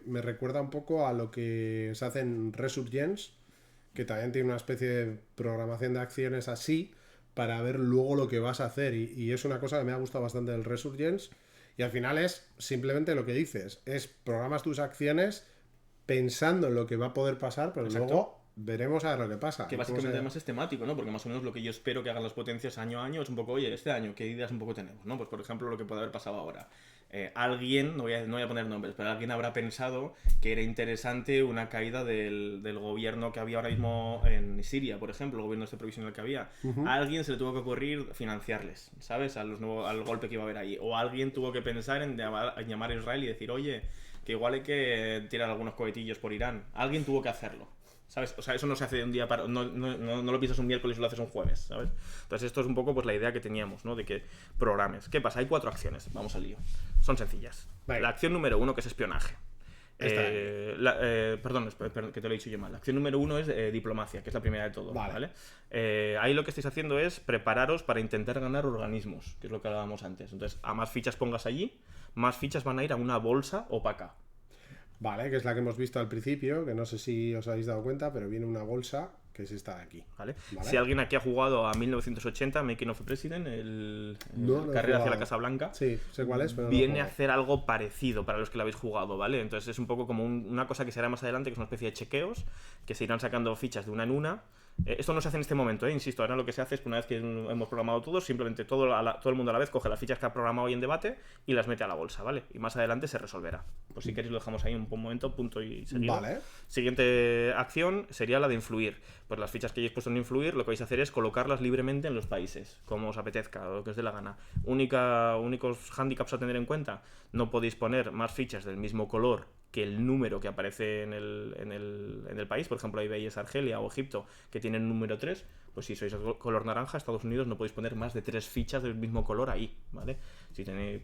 me recuerda un poco a lo que se hace en Resurgence, que también tiene una especie de programación de acciones así para ver luego lo que vas a hacer. Y es una cosa que me ha gustado bastante del Resurgence. Y al final es simplemente lo que dices, es programas tus acciones pensando en lo que va a poder pasar, pero luego veremos a ver lo que pasa. Que básicamente además es temático, ¿no? Porque más o menos lo que yo espero que hagan las potencias año a año es un poco, oye, este año, ¿qué ideas un poco tenemos? ¿No? Pues por ejemplo lo que puede haber pasado ahora. Alguien, no voy a poner nombres, pero alguien habrá pensado que era interesante una caída del gobierno que había ahora mismo en Siria, por ejemplo, el gobierno este provisional que había. A alguien se le tuvo que ocurrir financiarles, ¿sabes? Al golpe que iba a haber ahí. O alguien tuvo que pensar en llamar a Israel y decir, oye, que igual hay que tirar algunos cohetillos por Irán. Alguien tuvo que hacerlo. ¿Sabes? O sea, eso no se hace de un día para... No lo piensas un miércoles y lo haces un jueves, ¿sabes? Entonces esto es un poco pues la idea que teníamos, ¿no? De que programes. ¿Qué pasa? Hay 4 acciones. Vamos al lío. Son sencillas. Vale. La acción número 1, que es espionaje. Perdón, que te lo he dicho yo mal. La acción número 1 es diplomacia, que es la primera de todo. ¿Vale? Ahí lo que estáis haciendo es prepararos para intentar ganar organismos, que es lo que hablábamos antes. Entonces, a más fichas pongas allí, más fichas van a ir a una bolsa opaca. Vale, que es la que hemos visto al principio, que no sé si os habéis dado cuenta, pero viene una bolsa que es esta de aquí. ¿Vale? Si alguien aquí ha jugado a 1980, Making of a President, Carrera hacia la Casa Blanca, sí, sé cuál es, pero viene a hacer algo parecido para los que lo habéis jugado, ¿vale? Entonces es un poco como una cosa que será más adelante, que es una especie de chequeos, que se irán sacando fichas de una en una, Esto no se hace en este momento, insisto, ahora lo que se hace es que una vez que hemos programado todo, simplemente todo el mundo a la vez coge las fichas que ha programado hoy en debate y las mete a la bolsa, ¿vale? Y más adelante se resolverá. Pues si queréis lo dejamos ahí un momento, punto y seguido. Vale. Siguiente acción sería la de influir. Pues las fichas que hayáis puesto en influir, lo que vais a hacer es colocarlas libremente en los países, como os apetezca, o lo que os dé la gana. Únicos handicaps a tener en cuenta: no podéis poner más fichas del mismo color que el número que aparece en el país. Por ejemplo, ahí veis Argelia o Egipto que tienen número 3. Pues si sois color naranja, Estados Unidos, no podéis poner más de 3 fichas del mismo color ahí, ¿vale?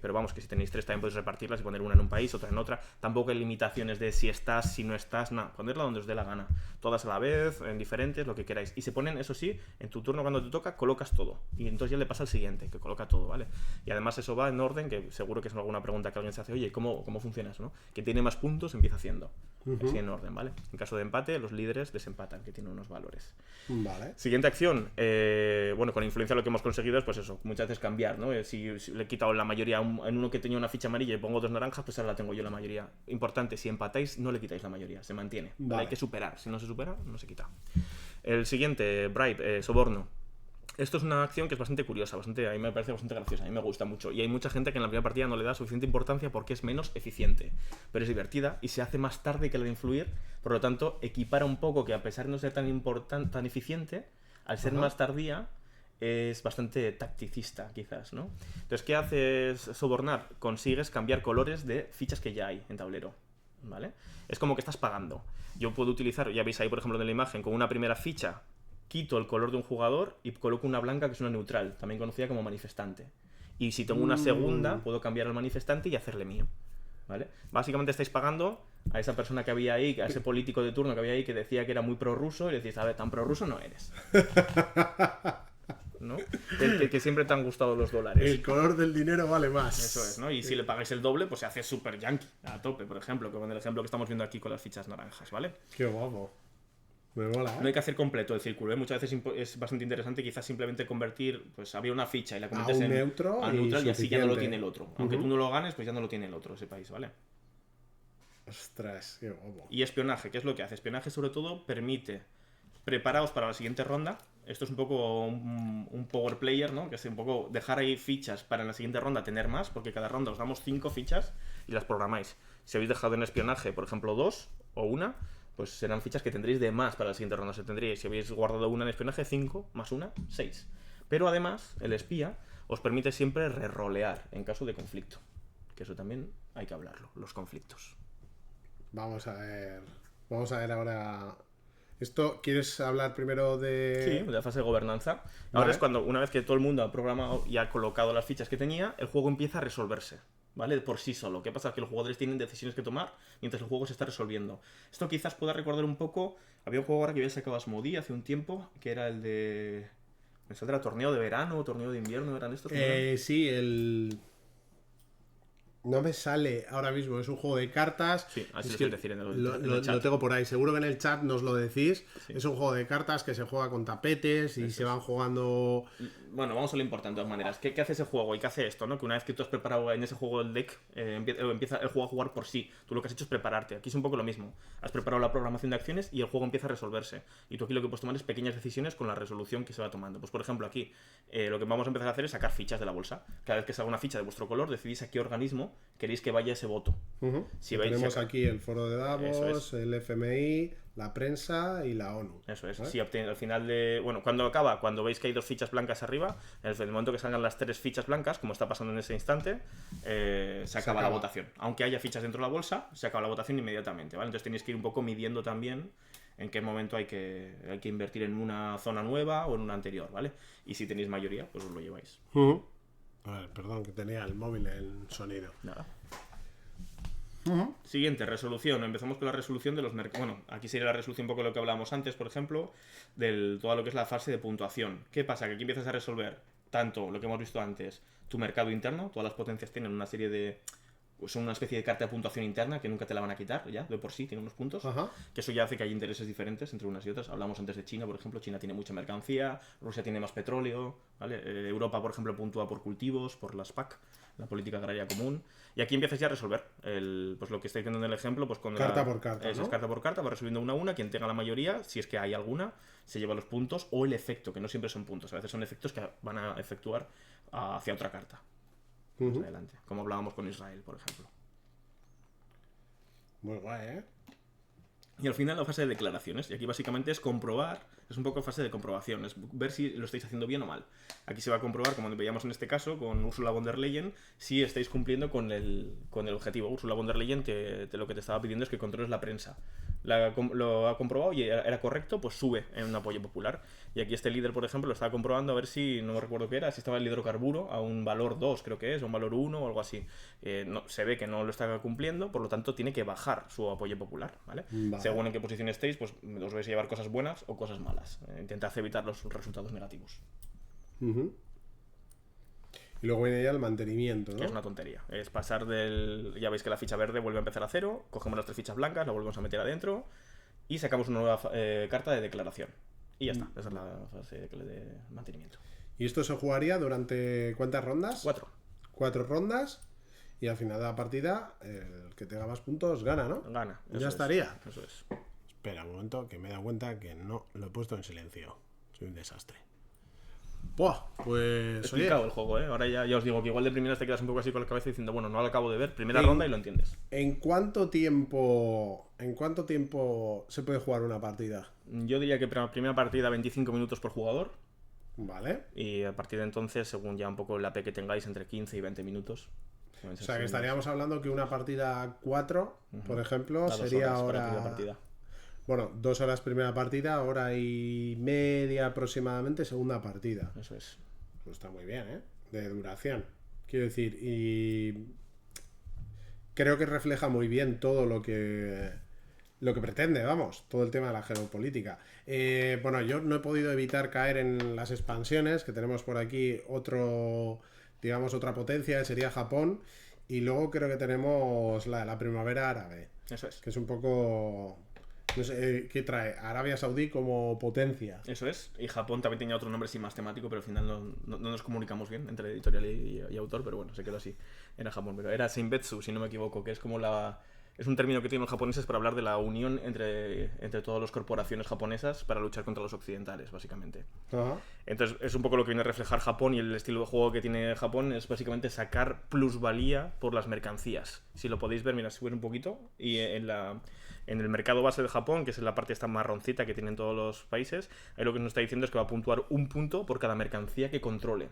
Pero vamos, que si tenéis 3 también podéis repartirlas y poner una en un país, otra en otra. Tampoco hay limitaciones de si estás, si no estás, nada. Ponerla donde os dé la gana. Todas a la vez, en diferentes, lo que queráis. Y se ponen, eso sí, en tu turno cuando te toca, colocas todo. Y entonces ya le pasa al siguiente, que coloca todo, ¿vale? Y además eso va en orden, que seguro que es alguna pregunta que alguien se hace: oye, ¿cómo funciona eso, no? Que tiene más puntos, empieza haciendo. Así en orden, ¿vale? En caso de empate, los líderes desempatan, que tienen unos valores. Vale. Siguiente acción. Bueno, con influencia lo que hemos conseguido es, pues eso, muchas veces cambiar, ¿no? Si le he quitado la mayoría en uno que tenía una ficha amarilla y pongo 2 naranjas, pues ahora la tengo yo la mayoría. Importante, si empatáis, no le quitáis la mayoría, se mantiene. Vale. Hay que superar. Si no se supera, no se quita. El siguiente, bribe, soborno. Esto es una acción que es bastante curiosa, a mí me parece bastante graciosa, a mí me gusta mucho. Y hay mucha gente que en la primera partida no le da suficiente importancia porque es menos eficiente. Pero es divertida y se hace más tarde que la de influir, por lo tanto, equipara un poco que, a pesar de no ser tan eficiente, al ser más tardía, es bastante tacticista, quizás, ¿no? Entonces, ¿qué haces sobornar? Consigues cambiar colores de fichas que ya hay en tablero, ¿vale? Es como que estás pagando. Yo puedo utilizar, ya veis ahí, por ejemplo, en la imagen, con una primera ficha quito el color de un jugador y coloco una blanca que es una neutral, también conocida como manifestante. Y si tengo una segunda, puedo cambiar al manifestante y hacerle mío, ¿vale? Básicamente estáis pagando a esa persona que había ahí, a ese político de turno que había ahí que decía que era muy prorruso, y le decís: a ver, tan prorruso no eres. ¿No? Que siempre te han gustado los dólares. El color del dinero vale más. Eso es, ¿no? Y si le pagáis el doble, pues se hace super yankee a tope, por ejemplo, como en el ejemplo que estamos viendo aquí con las fichas naranjas, ¿vale? Qué guapo. Me mola, ¿eh? No hay que hacer completo el círculo, ¿eh? Muchas veces es bastante interesante quizás simplemente convertir, pues había una ficha y la conviertes a neutro y así ya no lo tiene el otro. Aunque tú no lo ganes, pues ya no lo tiene el otro, ese país, ¿vale? Ostras, qué guapo. Y espionaje, ¿qué es lo que hace? Espionaje sobre todo permite preparaos para la siguiente ronda. Esto es un poco un power player, ¿no? Que es un poco dejar ahí fichas para en la siguiente ronda tener más, porque cada ronda os damos 5 fichas y las programáis. Si habéis dejado en espionaje, por ejemplo, 2 o 1, pues serán fichas que tendréis de más para la siguiente ronda. Si habéis guardado una en espionaje, 5 más 1, 6. Pero además, el espía os permite siempre rerolear en caso de conflicto. Que eso también hay que hablarlo, los conflictos. Vamos a ver ahora. ¿Esto quieres hablar primero de...? Sí, de la fase de gobernanza. Ahora es cuando, una vez que todo el mundo ha programado y ha colocado las fichas que tenía, el juego empieza a resolverse, ¿vale? Por sí solo. ¿Qué pasa? Que los jugadores tienen decisiones que tomar mientras el juego se está resolviendo. Esto quizás pueda recordar un poco... Había un juego ahora que había sacado Asmodee hace un tiempo, que era el de... ¿Me saldrá torneo de verano o torneo de invierno? ¿Eran estos? Sí, el... No me sale ahora mismo, es un juego de cartas. Sí, así es lo decir en el chat. Lo tengo por ahí, seguro que en el chat nos lo decís. Sí. Es un juego de cartas que se juega con tapetes y Eso se van jugando... Bueno, vamos a lo importante de todas maneras. ¿Qué hace ese juego y qué hace esto, no? Que una vez que tú has preparado en ese juego el deck, empieza el juego a jugar por sí. Tú lo que has hecho es prepararte. Aquí es un poco lo mismo. Has preparado la programación de acciones y el juego empieza a resolverse. Y tú aquí lo que puedes tomar es pequeñas decisiones con la resolución que se va tomando. Pues por ejemplo aquí, lo que vamos a empezar a hacer es sacar fichas de la bolsa. Cada vez que salga una ficha de vuestro color, decidís a qué organismo queréis que vaya ese voto. Si Tenemos aquí el foro de Davos, el FMI, la prensa y la ONU. Eso es. Si al final de... Bueno, cuando veis que hay 2 fichas blancas arriba, en el momento que salgan las 3 fichas blancas, como está pasando en ese instante, se acaba la votación. Aunque haya fichas dentro de la bolsa, se acaba la votación inmediatamente, ¿vale? Entonces tenéis que ir un poco midiendo también en qué momento hay que invertir en una zona nueva o en una anterior, ¿vale? Y si tenéis mayoría, pues os lo lleváis. A ver, perdón, que tenía el móvil en sonido. Nada. Siguiente, resolución. Empezamos con la resolución de los mercados. Bueno, aquí sería la resolución un poco de lo que hablábamos antes, por ejemplo, de todo lo que es la fase de puntuación. ¿Qué pasa? Que aquí empiezas a resolver tanto lo que hemos visto antes, tu mercado interno, todas las potencias tienen una serie de... Son una especie de carta de puntuación interna que nunca te la van a quitar, ya, de por sí, tiene unos puntos. Que eso ya hace que hay intereses diferentes entre unas y otras. Hablamos antes de China, por ejemplo. China tiene mucha mercancía, Rusia tiene más petróleo, ¿vale? Europa, por ejemplo, puntúa por cultivos, por las PAC. la política agraria común. Y aquí empiezas ya a resolver pues lo que está diciendo en el ejemplo, pues con carta por carta, eso ¿no? es carta por carta, va resolviendo una a una, quien tenga la mayoría, si es que hay alguna, se lleva los puntos, o el efecto, que no siempre son puntos, a veces son efectos que van a efectuar hacia otra carta. Más adelante, como hablábamos con Israel, por ejemplo. Muy guay, ¿eh? Y al final la fase de declaraciones, y aquí básicamente es comprobar, es un poco fase de comprobación, es ver si lo estáis haciendo bien o mal. Aquí se va a comprobar, como veíamos en este caso, con Ursula von der Leyen, si estáis cumpliendo con el objetivo. Ursula von der Leyen lo que te estaba pidiendo es que controles la prensa. Lo ha comprobado y era correcto, pues sube en un apoyo popular. Y aquí este líder, por ejemplo, lo estaba comprobando a ver si, no me recuerdo qué era, si estaba el hidrocarburo a un valor 2, creo que es, o un valor 1 o algo así. Se ve que no lo está cumpliendo, por lo tanto tiene que bajar su apoyo popular, ¿vale? Según en qué posición estéis, pues os vais a llevar cosas buenas o cosas malas. Intentad evitar los resultados negativos. Y luego viene ya el mantenimiento, ¿no? Que es una tontería. Es pasar del... Ya veis que la ficha verde vuelve a empezar a 0, cogemos las 3 fichas blancas, la volvemos a meter adentro y sacamos una nueva carta de declaración. Y ya está. Esa es la fase de mantenimiento. ¿Y esto se jugaría durante cuántas rondas? 4. 4 rondas. Y al final de la partida, el que tenga más puntos gana, ¿no? Gana. Ya estaría. Eso es. Espera un momento, que me he dado cuenta que no lo he puesto en silencio. Soy un desastre. Buah, pues... Explicado el juego, ¿eh? Ahora ya os digo que igual de primeras te quedas un poco así con la cabeza diciendo, bueno, no lo acabo de ver. Primera ronda y lo entiendes. ¿En cuánto tiempo se puede jugar una partida? Yo diría que primera partida 25 minutos por jugador. Vale. Y a partir de entonces, según ya un poco el AP que tengáis, entre 15 y 20 minutos. O sea que estaríamos hablando que una partida 4, por ejemplo, a 2 sería horas ahora... para la partida. Bueno, 2 horas primera partida, hora y media aproximadamente segunda partida. Eso es. Pues está muy bien, ¿eh? De duración. Quiero decir, y creo que refleja muy bien todo lo que pretende, vamos, todo el tema de la geopolítica. Bueno, yo no he podido evitar caer en las expansiones, que tenemos por aquí otra potencia, que sería Japón, y luego creo que tenemos la primavera árabe. Eso es. Que es un poco... No sé, ¿qué trae? Arabia Saudí como potencia. Eso es. Y Japón también tenía otro nombre así más temático, pero al final no nos comunicamos bien entre editorial y autor, pero bueno, se quedó así. Era Japón, pero era Seinbetsu, si no me equivoco, que es como es un término que tienen los japoneses para hablar de la unión entre todas las corporaciones japonesas para luchar contra los occidentales, básicamente. Ajá. Entonces es un poco lo que viene a reflejar Japón, y el estilo de juego que tiene Japón es básicamente sacar plusvalía por las mercancías. Si lo podéis ver, mira, subir un poquito, y en el mercado base de Japón, que es la parte esta marroncita que tienen todos los países, ahí lo que nos está diciendo es que va a puntuar un punto por cada mercancía que controle.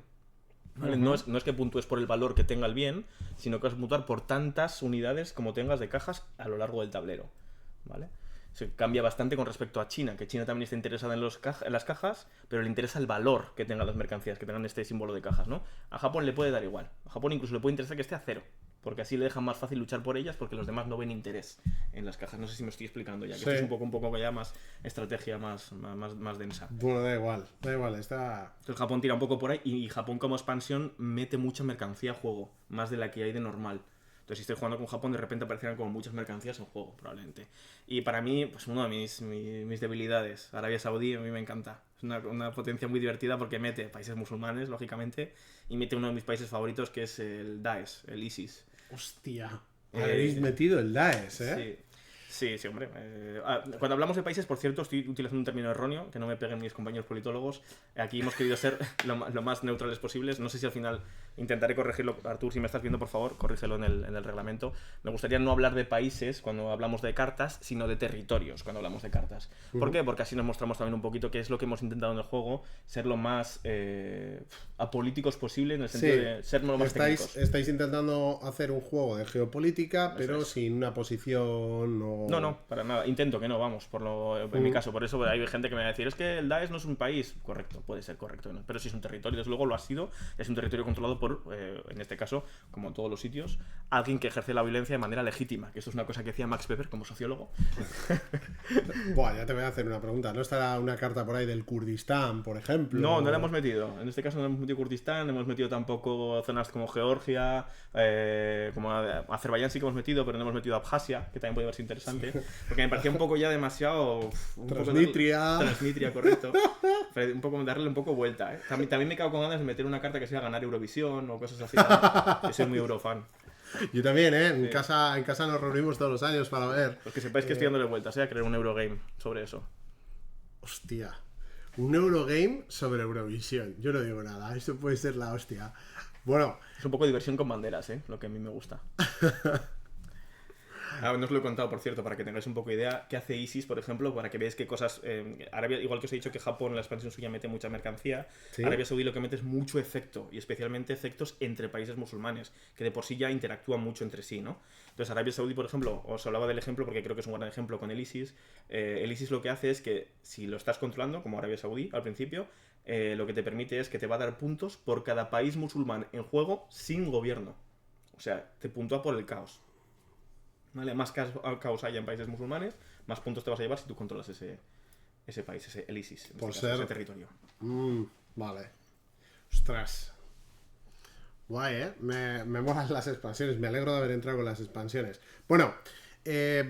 ¿Vale? No es que puntúes por el valor que tenga el bien, sino que vas a puntuar por tantas unidades como tengas de cajas a lo largo del tablero. ¿Vale? Se cambia bastante con respecto a China, que China también está interesada en las cajas, pero le interesa el valor que tengan las mercancías, que tengan este símbolo de cajas, ¿no? A Japón le puede dar igual. A Japón incluso le puede interesar que esté a 0, porque así le dejan más fácil luchar por ellas, porque los demás no ven interés en las cajas. No sé si me estoy explicando ya, que Sí. esto es un poco ya más estrategia más densa. Bueno, da igual, está... Entonces Japón tira un poco por ahí, y Japón como expansión mete mucha mercancía a juego, más de la que hay de normal. Entonces si estoy jugando con Japón, de repente aparecerán como muchas mercancías en juego, probablemente. Y para mí, pues una de mis debilidades, Arabia Saudí, a mí me encanta. Es una potencia muy divertida porque mete países musulmanes, lógicamente, y mete uno de mis países favoritos, que es el Daesh, el ISIS. Hostia, habéis metido el Daesh, ¿eh? Sí, hombre. Cuando hablamos de países, por cierto, estoy utilizando un término erróneo, que no me peguen mis compañeros politólogos. Aquí hemos querido ser lo más neutrales posibles. No sé si al final intentaré corregirlo. Artur, si me estás viendo, por favor, corrígelo en el reglamento. Me gustaría no hablar de países cuando hablamos de cartas, sino de territorios cuando hablamos de cartas. ¿Por qué? Porque así nos mostramos también un poquito qué es lo que hemos intentado en el juego, ser lo más apolíticos posible, en el sentido de ser lo más técnicos. Estáis intentando hacer un juego de geopolítica, pero sin una posición o... No, para nada. Intento que no, vamos, en mi caso. Por eso hay gente que me va a decir, es que el Daesh no es un país. Correcto, puede ser correcto, ¿no? Pero sí es un territorio, desde luego lo ha sido. Es un territorio controlado por, en este caso, como en todos los sitios, alguien que ejerce la violencia de manera legítima. Que esto es una cosa que decía Max Weber como sociólogo. Buah, ya te voy a hacer una pregunta. ¿No estará una carta por ahí del Kurdistán, por ejemplo? No la hemos metido. En este caso no hemos metido Kurdistán, no hemos metido tampoco zonas como Georgia, como Azerbaiyán sí que hemos metido, pero no hemos metido Abjasia, que también puede verse interesante. bastante. Porque me parecía un poco ya demasiado... Transnistria. Transnistria, correcto. Un poco, darle un poco vuelta, ¿eh? También me cago con ganas de meter una carta que sea ganar Eurovisión o cosas así. Yo soy muy eurofan. Yo también, ¿eh? Sí. En casa nos reunimos todos los años para ver. Pues que sepáis que estoy dándole vueltas, ¿eh? A crear un Eurogame sobre eso. Hostia. Un Eurogame sobre Eurovisión. Yo no digo nada, esto puede ser la hostia. Bueno. Es un poco diversión con banderas, ¿eh? Lo que a mí me gusta. No os lo he contado, por cierto, para que tengáis un poco de idea qué hace ISIS, por ejemplo, para que veáis qué cosas... Arabia, igual que os he dicho que Japón en la expansión suya mete mucha mercancía, ¿sí? Arabia Saudí lo que mete es mucho efecto, y especialmente efectos entre países musulmanes, que de por sí ya interactúan mucho entre sí, ¿no? Entonces Arabia Saudí, por ejemplo, os hablaba del ejemplo porque creo que es un gran ejemplo con el ISIS. El ISIS lo que hace es que si lo estás controlando, como Arabia Saudí al principio, lo que te permite es que te va a dar puntos por cada país musulmán en juego sin gobierno. O sea, te puntúa por el caos. ¿Vale? Más caos haya en países musulmanes, más puntos te vas a llevar si tú controlas ese país, el ISIS, por este ser caso, ese territorio. Vale. Ostras. Guay, ¿eh? Me molan las expansiones. Me alegro de haber entrado con las expansiones. Bueno,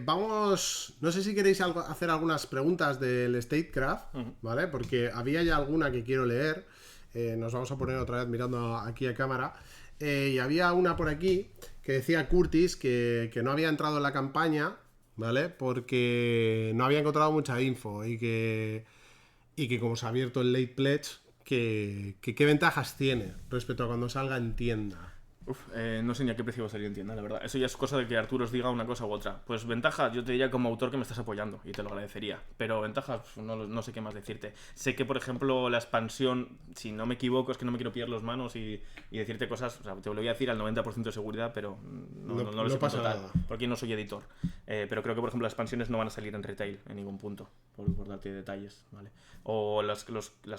vamos... No sé si queréis hacer algunas preguntas del Statecraft, ¿vale? Porque había ya alguna que quiero leer. Nos vamos a poner otra vez mirando aquí a cámara. Y había una por aquí que decía Curtis que no había entrado en la campaña, ¿vale? Porque no había encontrado mucha info y que como se ha abierto el Late Pledge, ¿qué ventajas tiene respecto a cuando salga en tienda? No sé ni a qué precio va a salir en tienda, la verdad. Eso ya es cosa de que Arturo os diga una cosa u otra. Pues ventaja, yo te diría como autor que me estás apoyando y te lo agradecería. Pero ventajas, no sé qué más decirte. Sé que, por ejemplo, la expansión, si no me equivoco, es que no me quiero pillar las manos y decirte cosas, o sea, te lo voy a decir al 90% de seguridad, pero no lo sé pasa total, nada. Porque no soy editor. Pero creo que, por ejemplo, las expansiones no van a salir en retail en ningún punto, por darte detalles, ¿vale? O las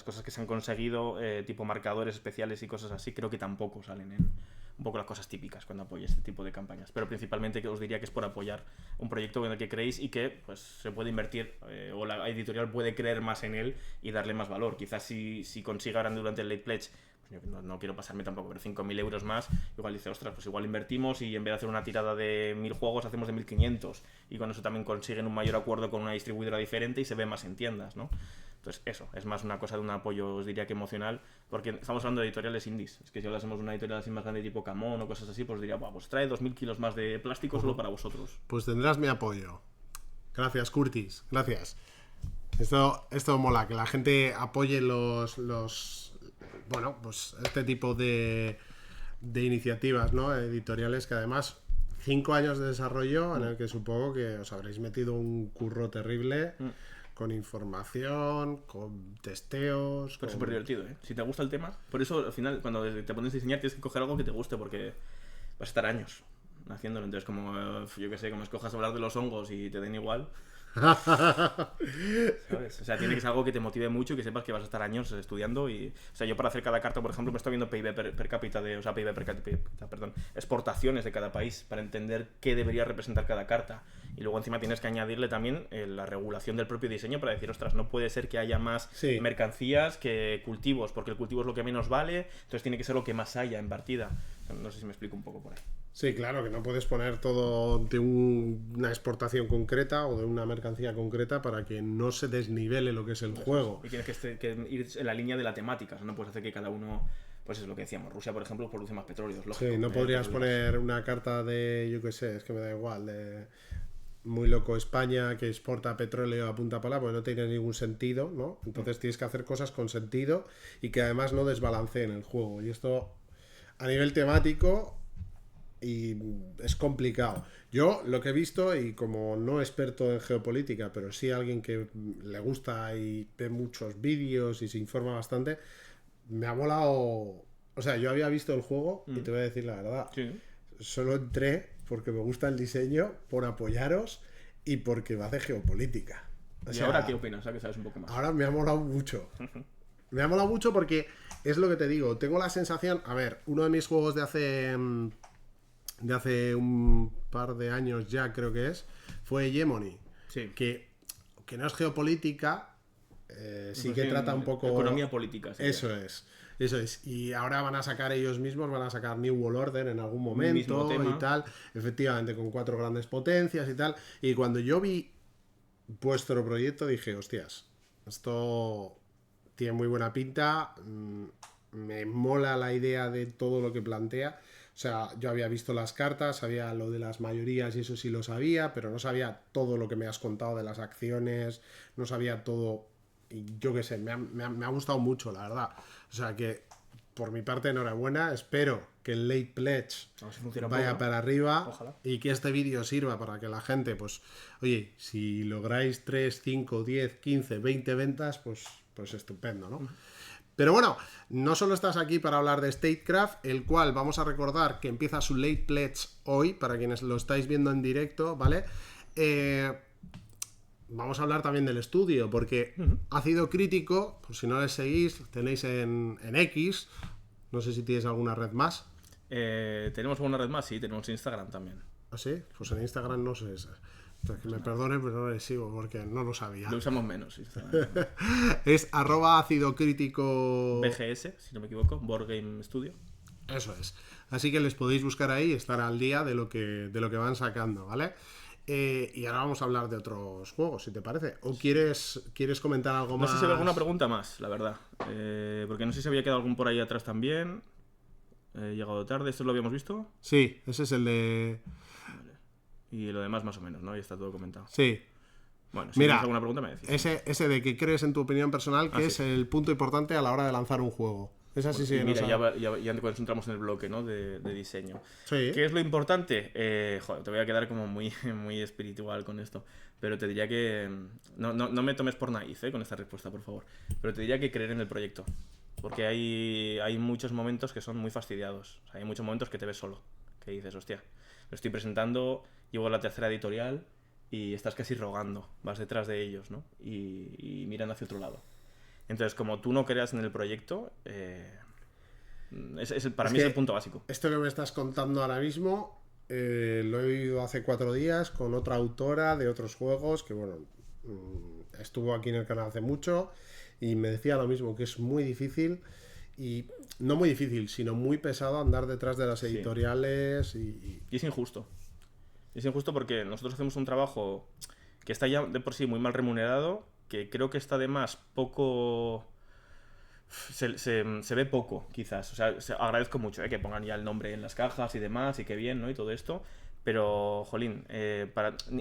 cosas que se han conseguido, tipo marcadores especiales y cosas así, creo que tampoco salen en... Un poco las cosas típicas cuando apoyes este tipo de campañas, pero principalmente que os diría que es por apoyar un proyecto en el que creéis y que pues se puede invertir o la editorial puede creer más en él y darle más valor. Quizás si consiga ahora durante el Late Pledge, pues yo no quiero pasarme tampoco, pero 5.000 euros más, igual dice, ostras, pues igual invertimos y en vez de hacer una tirada de 1.000 juegos hacemos de 1.500 y con eso también consiguen un mayor acuerdo con una distribuidora diferente y se ve más en tiendas, ¿no? Entonces eso, es más una cosa de un apoyo, os diría que emocional, porque estamos hablando de editoriales indies. Es que si hablásemos de una editorial así más grande tipo Camón o cosas así, pues diría, pues trae 2.000 kilos más de plástico solo para vosotros. Pues tendrás mi apoyo. Gracias, Curtis. Gracias. Esto mola, que la gente apoye bueno, pues este tipo de iniciativas, ¿no? Editoriales que además 5 años de desarrollo en el que supongo que os habréis metido un curro terrible. Con información, con testeos... Pero es súper divertido, ¿eh? Si te gusta el tema. Por eso, al final, cuando te pones a diseñar, tienes que coger algo que te guste, porque vas a estar años haciéndolo. Entonces, como, yo qué sé, como escojas hablar de los hongos y te den igual... ¿Sabes? O sea, tiene que ser algo que te motive mucho y que sepas que vas a estar años estudiando y... O sea, yo para hacer cada carta, por ejemplo, me estoy viendo PIB per cápita exportaciones de cada país para entender qué debería representar cada carta. Y luego encima tienes que añadirle también la regulación del propio diseño para decir, ostras, no puede ser que haya más mercancías que cultivos, porque el cultivo es lo que menos vale, entonces tiene que ser lo que más haya en partida. No sé si me explico un poco por ahí. Sí, claro, que no puedes poner todo de una exportación concreta o de una mercancía concreta para que no se desnivele lo que es el juego. Y tienes que ir en la línea de la temática, o sea, no puedes hacer que cada uno... Pues es lo que decíamos, Rusia, por ejemplo, produce más petróleo, es lógico. Sí, no podrías poner una carta de, yo qué sé, es que me da igual, de muy loco España que exporta petróleo a punta pala, porque no tiene ningún sentido, ¿no? Entonces tienes que hacer cosas con sentido y que además no desbalanceen el juego. Y esto, a nivel temático, y es complicado. Yo lo que he visto, y como no experto en geopolítica, pero sí alguien que le gusta y ve muchos vídeos y se informa bastante, me ha molado. O sea, yo había visto el juego y te voy a decir la verdad. Sí. Solo entré porque me gusta el diseño, por apoyaros y porque va de geopolítica. ¿Y ahora qué opinas? ¿Sabes que sabes un poco más? Ahora me ha molado mucho. Me ha molado mucho porque es lo que te digo. Tengo la sensación. A ver, uno de mis juegos de hace un par de años ya, creo que fue Hegemony. Sí. Que no es geopolítica. Sí que trata un poco... Economía política. Eso es. Eso es. Y ahora van a sacar ellos mismos, van a sacar New World Order en algún momento mismo tema. y tal. Efectivamente, con 4 grandes potencias y tal. Y cuando yo vi vuestro proyecto dije, hostias, esto tiene muy buena pinta. Me mola la idea de todo lo que plantea. O sea, yo había visto las cartas, sabía lo de las mayorías y eso sí lo sabía, pero no sabía todo lo que me has contado de las acciones, no sabía todo. Y yo qué sé, me ha gustado mucho, la verdad. O sea que, por mi parte, enhorabuena. Espero que el Late Pledge vaya para arriba. Ojalá. Y que este vídeo sirva para que la gente, pues, oye, si lográis 3, 5, 10, 15, 20 ventas, pues estupendo, ¿no? Pero bueno, no solo estás aquí para hablar de Statecraft, el cual vamos a recordar que empieza su Late Pledge hoy, para quienes lo estáis viendo en directo, ¿vale? Vamos a hablar también del estudio, porque Ácido Crítico, pues si no les seguís, tenéis en X, no sé si tienes alguna red más. ¿Tenemos alguna red más? Sí, tenemos Instagram también. ¿Ah, sí? Pues en Instagram no sé esa. Que me perdonen, pero no les sigo porque no lo sabía. Lo usamos menos. Instagram. Es @ácidocrítico BGS, si no me equivoco, Board Game Studio. Eso es. Así que les podéis buscar ahí y estar al día de lo que van sacando, ¿vale? Y ahora vamos a hablar de otros juegos, si te parece. ¿O quieres comentar algo más? No sé si hay alguna pregunta más, la verdad. Porque no sé si había quedado algún por ahí atrás también. He llegado tarde, ¿esto lo habíamos visto? Sí, ese es el de... Y lo demás más o menos, ¿no? Y está todo comentado. Sí. Bueno, si Mira, tienes alguna pregunta me decís. Ese de que crees en tu opinión personal, que es el punto importante a la hora de lanzar un juego. Es así, sí. Mira, ya cuando entramos en el bloque, ¿no? De diseño. Sí. ¿Qué es lo importante? Joder, te voy a quedar como muy, muy espiritual con esto. Pero te diría que... No me tomes por naif, con esta respuesta, por favor. Pero te diría que creer en el proyecto. Porque hay muchos momentos que son muy fastidiados. O sea, hay muchos momentos que te ves solo. Que dices, hostia, lo estoy presentando, llevo la tercera editorial y estás casi rogando. Vas detrás de ellos, ¿no? Y miran hacia otro lado. Entonces, como tú no creas en el proyecto, para mí es el punto básico. Esto que me estás contando ahora mismo, lo he vivido hace 4 días con otra autora de otros juegos que, bueno, estuvo aquí en el canal hace mucho y me decía lo mismo, que es muy difícil y no muy difícil, sino muy pesado andar detrás de las editoriales y es injusto. Es injusto porque nosotros hacemos un trabajo que está ya de por sí muy mal remunerado, que creo que está además poco... Se ve poco, quizás. O sea, agradezco mucho que pongan ya el nombre en las cajas y demás, y qué bien, ¿no? Y todo esto. Pero, jolín,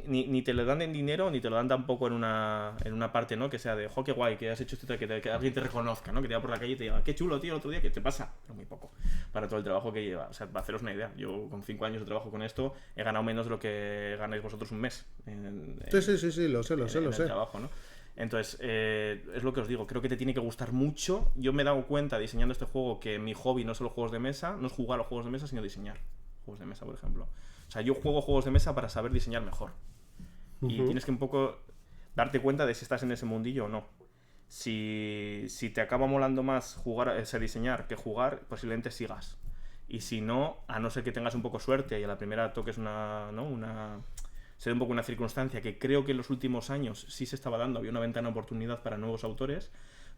ni te lo dan en dinero, ni te lo dan tampoco en una parte, ¿no? Que sea de, jo, qué guay, que has hecho esto, que alguien te reconozca, ¿no? Que te va por la calle y te diga, qué chulo, tío, el otro día, ¿qué te pasa? Pero muy poco, para todo el trabajo que lleva. O sea, para haceros una idea, yo con 5 años de trabajo con esto, he ganado menos de lo que ganáis vosotros un mes. Sí, lo sé. Trabajo, ¿no? Entonces, es lo que os digo, creo que te tiene que gustar mucho. Yo me he dado cuenta diseñando este juego que mi hobby no es solo juegos de mesa, no es jugar a los juegos de mesa, sino diseñar juegos de mesa, por ejemplo. O sea, yo juego juegos de mesa para saber diseñar mejor. Y tienes que un poco darte cuenta de si estás en ese mundillo o no. Si te acaba molando más diseñar que jugar, posiblemente sigas. Y si no, a no ser que tengas un poco suerte y a la primera toques se dé un poco una circunstancia que creo que en los últimos años sí se estaba dando, había una ventana de oportunidad para nuevos autores,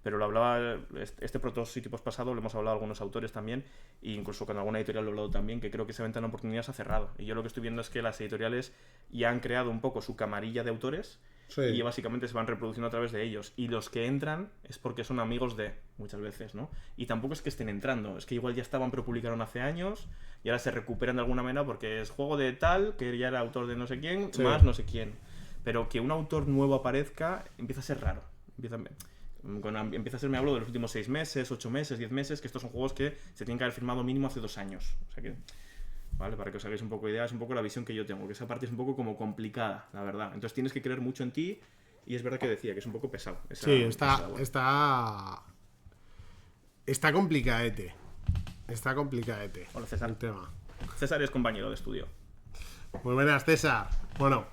pero lo hablaba, este prototipos pasado lo hemos hablado a algunos autores también, e incluso con alguna editorial lo he hablado también, que creo que esa ventana de oportunidad se ha cerrado. Y yo lo que estoy viendo es que las editoriales ya han creado un poco su camarilla de autores y básicamente se van reproduciendo a través de ellos. Y los que entran es porque son amigos de, muchas veces, ¿no? Y tampoco es que estén entrando, es que igual ya estaban, pero publicaron hace años y ahora se recuperan de alguna manera porque es juego de tal, que ya era autor de no sé quién, más no sé quién. Pero que un autor nuevo aparezca empieza a ser raro. Empieza a ser, me hablo de los últimos 6 meses, 8 meses, 10 meses, que estos son juegos que se tienen que haber firmado mínimo hace 2 años. O sea que, ¿vale? Para que os hagáis un poco idea, es un poco la visión que yo tengo, que esa parte es un poco como complicada, la verdad. Entonces tienes que creer mucho en ti y es verdad que decía que es un poco pesado. Está complicadete. Está complicadete. Hola, César. El tema. César es compañero de estudio. Muy buenas, César. Bueno,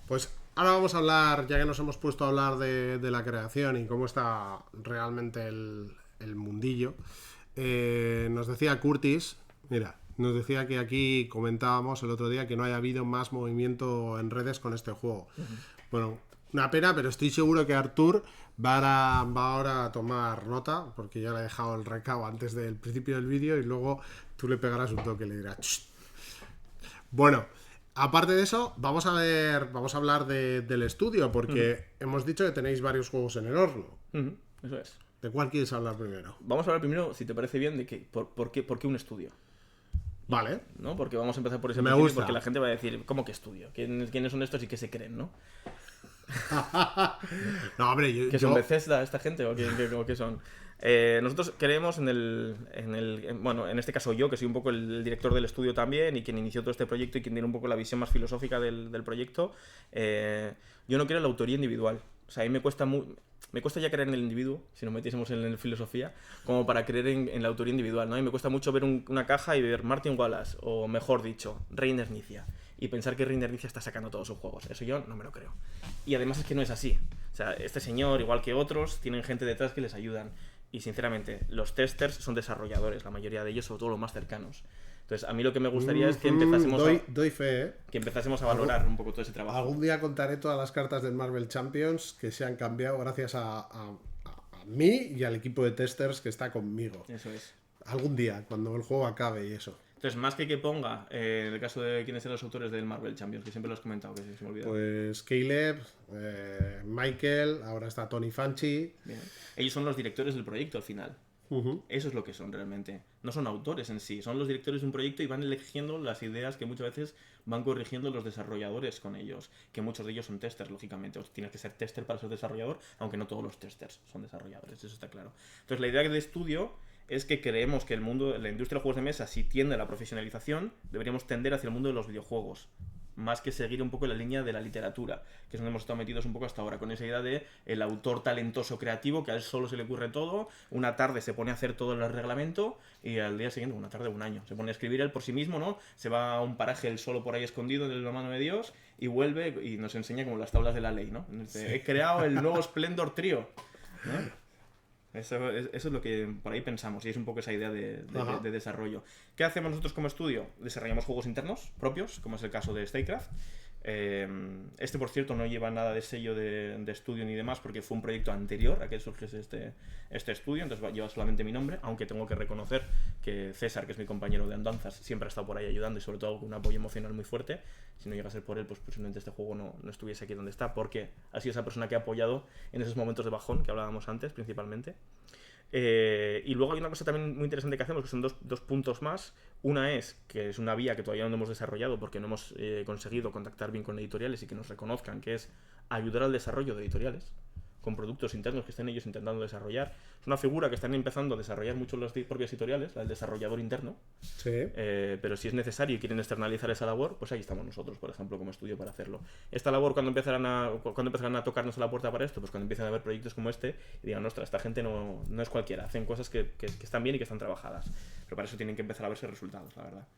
pues ahora vamos a hablar, ya que nos hemos puesto a hablar de la creación y cómo está realmente el mundillo. Nos decía Curtis, mira, nos decía que aquí comentábamos el otro día que no haya habido más movimiento en redes con este juego. Bueno, Una pena, pero estoy seguro que Artur va ahora a tomar nota, porque ya le he dejado el recado antes del principio del vídeo y luego tú le pegarás un toque y le dirás... "Shh". Bueno, aparte de eso, vamos a hablar del estudio, porque hemos dicho que tenéis varios juegos en el horno. Eso es. ¿De cuál quieres hablar primero? Vamos a hablar primero, si te parece bien, de por qué un estudio. Vale. ¿No? Porque vamos a empezar por ese Me principio, gusta. porque la gente va a decir, ¿cómo que estudio? ¿Quiénes son estos y qué se creen, no? No, hombre, ¿Qué son Bethesda esta gente o qué son? Nosotros creemos bueno, en este caso yo, que soy un poco el director del estudio también y quien inició todo este proyecto y quien tiene un poco la visión más filosófica del proyecto, yo no quiero la autoría individual. O sea, a mí me cuesta ya creer en el individuo, si nos metiésemos en la filosofía, como para creer en la autoría individual, ¿no? Y me cuesta mucho ver una caja y ver Martin Wallace, o mejor dicho, Reiner Knizia, y pensar que Reiner Knizia está sacando todos sus juegos. Eso yo no me lo creo. Y además es que no es así. O sea, este señor, igual que otros, tienen gente detrás que les ayudan. Y sinceramente, los testers son desarrolladores, la mayoría de ellos, sobre todo los más cercanos. Entonces, a mí lo que me gustaría es que empezásemos doy fe, ¿eh? Que empezásemos a valorar un poco todo ese trabajo. Algún día contaré todas las cartas del Marvel Champions que se han cambiado gracias a mí y al equipo de testers que está conmigo. Eso es. Algún día, cuando el juego acabe y eso. Entonces, más que ponga, en el caso de quiénes eran los autores del Marvel Champions, que siempre lo has comentado, que se me olvidó. Pues Caleb, Michael, ahora está Tony Fanchi. Bien. Ellos son los directores del proyecto al final. Eso es lo que son realmente. No son autores en sí, son los directores de un proyecto y van eligiendo las ideas que muchas veces van corrigiendo los desarrolladores con ellos. Que muchos de ellos son testers, lógicamente. Tienes que ser tester para ser desarrollador, aunque no todos los testers son desarrolladores, eso está claro. Entonces, la idea de estudio es que creemos que la industria de juegos de mesa, si tiende a la profesionalización, deberíamos tender hacia el mundo de los videojuegos. Más que seguir un poco la línea de la literatura, que es donde hemos estado metidos un poco hasta ahora, con esa idea de el autor talentoso creativo, que a él solo se le ocurre todo, una tarde se pone a hacer todo el reglamento y al día siguiente, una tarde, un año, se pone a escribir él por sí mismo, ¿no? Se va a un paraje él solo por ahí escondido en la mano de Dios y vuelve y nos enseña como las tablas de la ley, ¿no? Sí. He creado el nuevo Splendor Trio, ¿no? Eso es lo que por ahí pensamos y es un poco esa idea de desarrollo. ¿Qué hacemos nosotros como estudio? Desarrollamos juegos internos propios, como es el caso de StarCraft. Por cierto, no lleva nada de sello de estudio ni demás porque fue un proyecto anterior a que surgiese este estudio, entonces lleva solamente mi nombre, aunque tengo que reconocer que César, que es mi compañero de andanzas, siempre ha estado por ahí ayudando y sobre todo con un apoyo emocional muy fuerte. Si no llega a ser por él, pues posiblemente este juego no estuviese aquí donde está, porque ha sido esa persona que ha apoyado en esos momentos de bajón que hablábamos antes, principalmente. Y luego hay una cosa también muy interesante que hacemos, que son dos puntos más. Una es que es una vía que todavía no hemos desarrollado porque no hemos conseguido contactar bien con editoriales y que nos reconozcan, que es ayudar al desarrollo de editoriales con productos internos que estén ellos intentando desarrollar. Es una figura que están empezando a desarrollar mucho las propias editoriales, el desarrollador interno. Sí. Pero si es necesario y quieren externalizar esa labor, pues ahí estamos nosotros, por ejemplo, como estudio para hacerlo. Esta labor, cuando empezarán a tocarnos a la puerta para esto, pues cuando empiezan a haber proyectos como este y digan, ostras, esta gente no es cualquiera, hacen cosas que están bien y que están trabajadas. Pero para eso tienen que empezar a verse resultados, la verdad.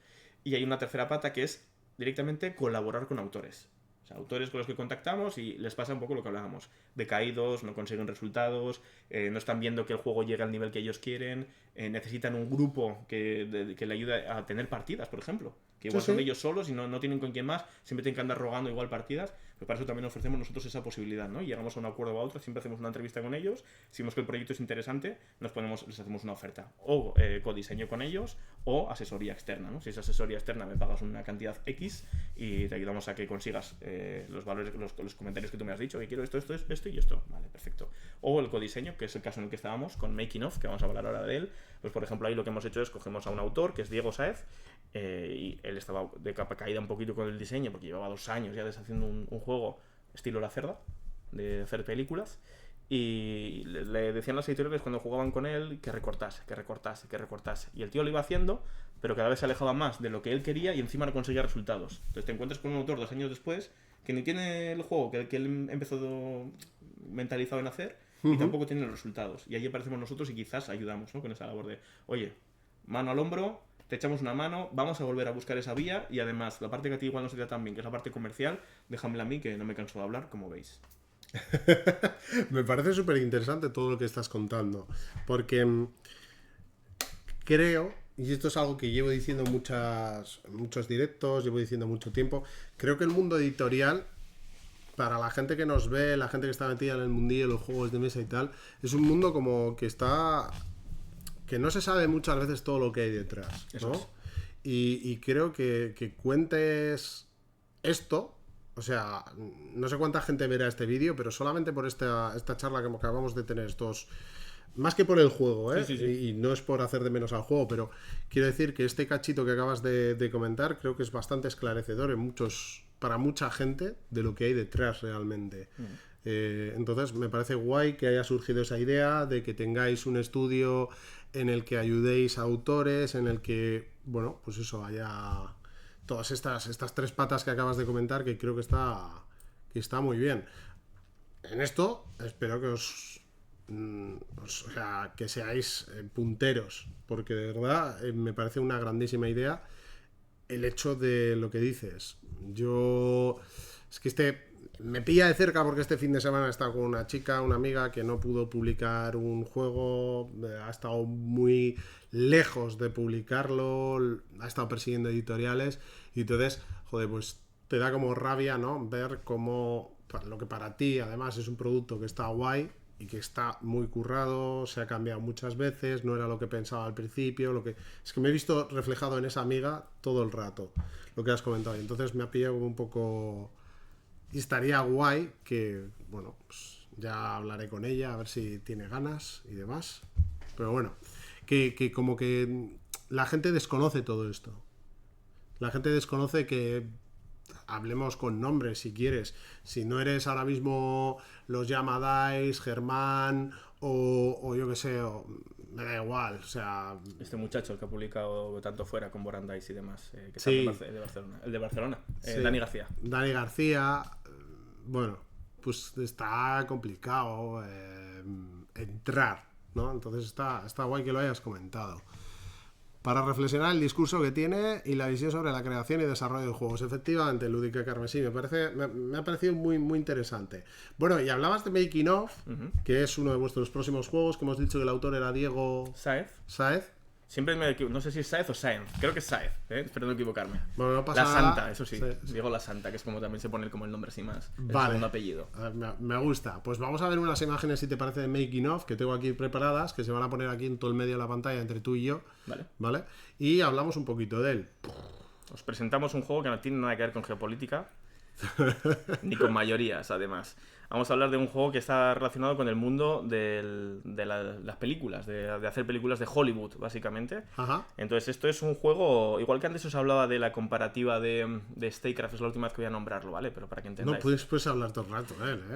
Y hay una tercera pata que es directamente colaborar con autores. O sea, autores con los que contactamos y les pasa un poco lo que hablábamos. Decaídos, no consiguen resultados, no están viendo que el juego llegue al nivel que ellos quieren, necesitan un grupo que le ayude a tener partidas, por ejemplo. Que igual son ellos solos y no tienen con quién más, siempre tienen que andar rogando igual partidas, pero para eso también ofrecemos nosotros esa posibilidad, ¿no? Y llegamos a un acuerdo o a otro, siempre hacemos una entrevista con ellos, si vemos que el proyecto es interesante, les hacemos una oferta, o codiseño con ellos, o asesoría externa, ¿no? Si es asesoría externa me pagas una cantidad X y te ayudamos a que consigas los valores, los comentarios que tú me has dicho, que quiero esto y esto, vale, perfecto. O el codiseño, que es el caso en el que estábamos, con Making Of, que vamos a hablar ahora de él, pues por ejemplo ahí lo que hemos hecho es cogemos a un autor, que es Diego Sáez, y él estaba de capa caída un poquito con el diseño porque llevaba 2 años ya deshaciendo un juego estilo La Cerda, de hacer películas, y le decían las editoriales cuando jugaban con él que recortase, y el tío lo iba haciendo, pero cada vez se alejaba más de lo que él quería y encima no conseguía resultados. Entonces te encuentras con un autor 2 años después que ni tiene el juego que él empezó mentalizado en hacer y tampoco tiene los resultados, y ahí aparecemos nosotros y quizás ayudamos, ¿no? Con esa labor de, oye, mano al hombro, te echamos una mano, vamos a volver a buscar esa vía y además la parte que a ti igual no se te da tan bien, que es la parte comercial, déjamela a mí que no me canso de hablar, como veis. Me parece súper interesante todo lo que estás contando, porque creo, y esto es algo que llevo diciendo en muchos directos, llevo diciendo mucho tiempo, creo que el mundo editorial para la gente que nos ve, la gente que está metida en el mundillo de los juegos de mesa y tal, es un mundo como que está... que no se sabe muchas veces todo lo que hay detrás, ¿no? Y creo que cuentes esto, o sea, no sé cuánta gente verá este vídeo, pero solamente por esta charla que acabamos de tener, estos... Más que por el juego, ¿eh? Sí. Y no es por hacer de menos al juego, pero quiero decir que este cachito que acabas de comentar creo que es bastante esclarecedor para mucha gente de lo que hay detrás realmente. Entonces me parece guay que haya surgido esa idea de que tengáis un estudio en el que ayudéis a autores, en el que, bueno, pues eso, haya todas estas tres patas que acabas de comentar, que creo que está muy bien. En esto espero que o sea, que seáis punteros, porque de verdad me parece una grandísima idea el hecho de lo que dices. Es que me pilla de cerca porque este fin de semana he estado con una chica, una amiga que no pudo publicar un juego, ha estado muy lejos de publicarlo, ha estado persiguiendo editoriales y entonces, joder, pues te da como rabia, ¿no? Ver cómo lo que para ti además es un producto que está guay y que está muy currado, se ha cambiado muchas veces, no era lo que pensaba al principio, es que me he visto reflejado en esa amiga todo el rato, lo que has comentado, y entonces me ha pillado como un poco, y estaría guay que, bueno, pues ya hablaré con ella a ver si tiene ganas y demás, pero bueno, que como que la gente desconoce todo esto, la gente desconoce que hablemos con nombres si quieres. Si no eres ahora mismo los Yamadais, Germán o yo que sé, me da igual. O sea, este muchacho, el que ha publicado tanto fuera con Borandais y demás, que sí, está de Barcelona. El de Barcelona, sí, Dani García. Dani García, bueno, pues está complicado entrar, ¿no? Entonces está guay que lo hayas comentado. Para reflexionar el discurso que tiene y la visión sobre la creación y desarrollo de juegos. Efectivamente, Lúdica Carmesí, me ha parecido muy, muy interesante. Bueno, y hablabas de Making Of, que es uno de vuestros próximos juegos, que hemos dicho que el autor era Diego Sáez. Siempre no sé si es Sáez o Sáenz, creo que es Sáez, espero no equivocarme. Bueno, no pasa La nada. Santa, eso sí, Diego La Santa, que es como también se pone como el nombre así más, el segundo apellido. Me gusta. Pues vamos a ver unas imágenes, si te parece, de Making Of, que tengo aquí preparadas, que se van a poner aquí en todo el medio de la pantalla entre tú y yo. Vale. Y hablamos un poquito de él. Os presentamos un juego que no tiene nada que ver con geopolítica, ni con mayorías, además. Vamos a hablar de un juego que está relacionado con el mundo de las películas, de hacer películas de Hollywood, básicamente. Ajá. Entonces, esto es un juego, igual que antes os hablaba de la comparativa de StarCraft, es la última vez que voy a nombrarlo, ¿vale? Pero para que entendáis. No puedes hablar todo el rato,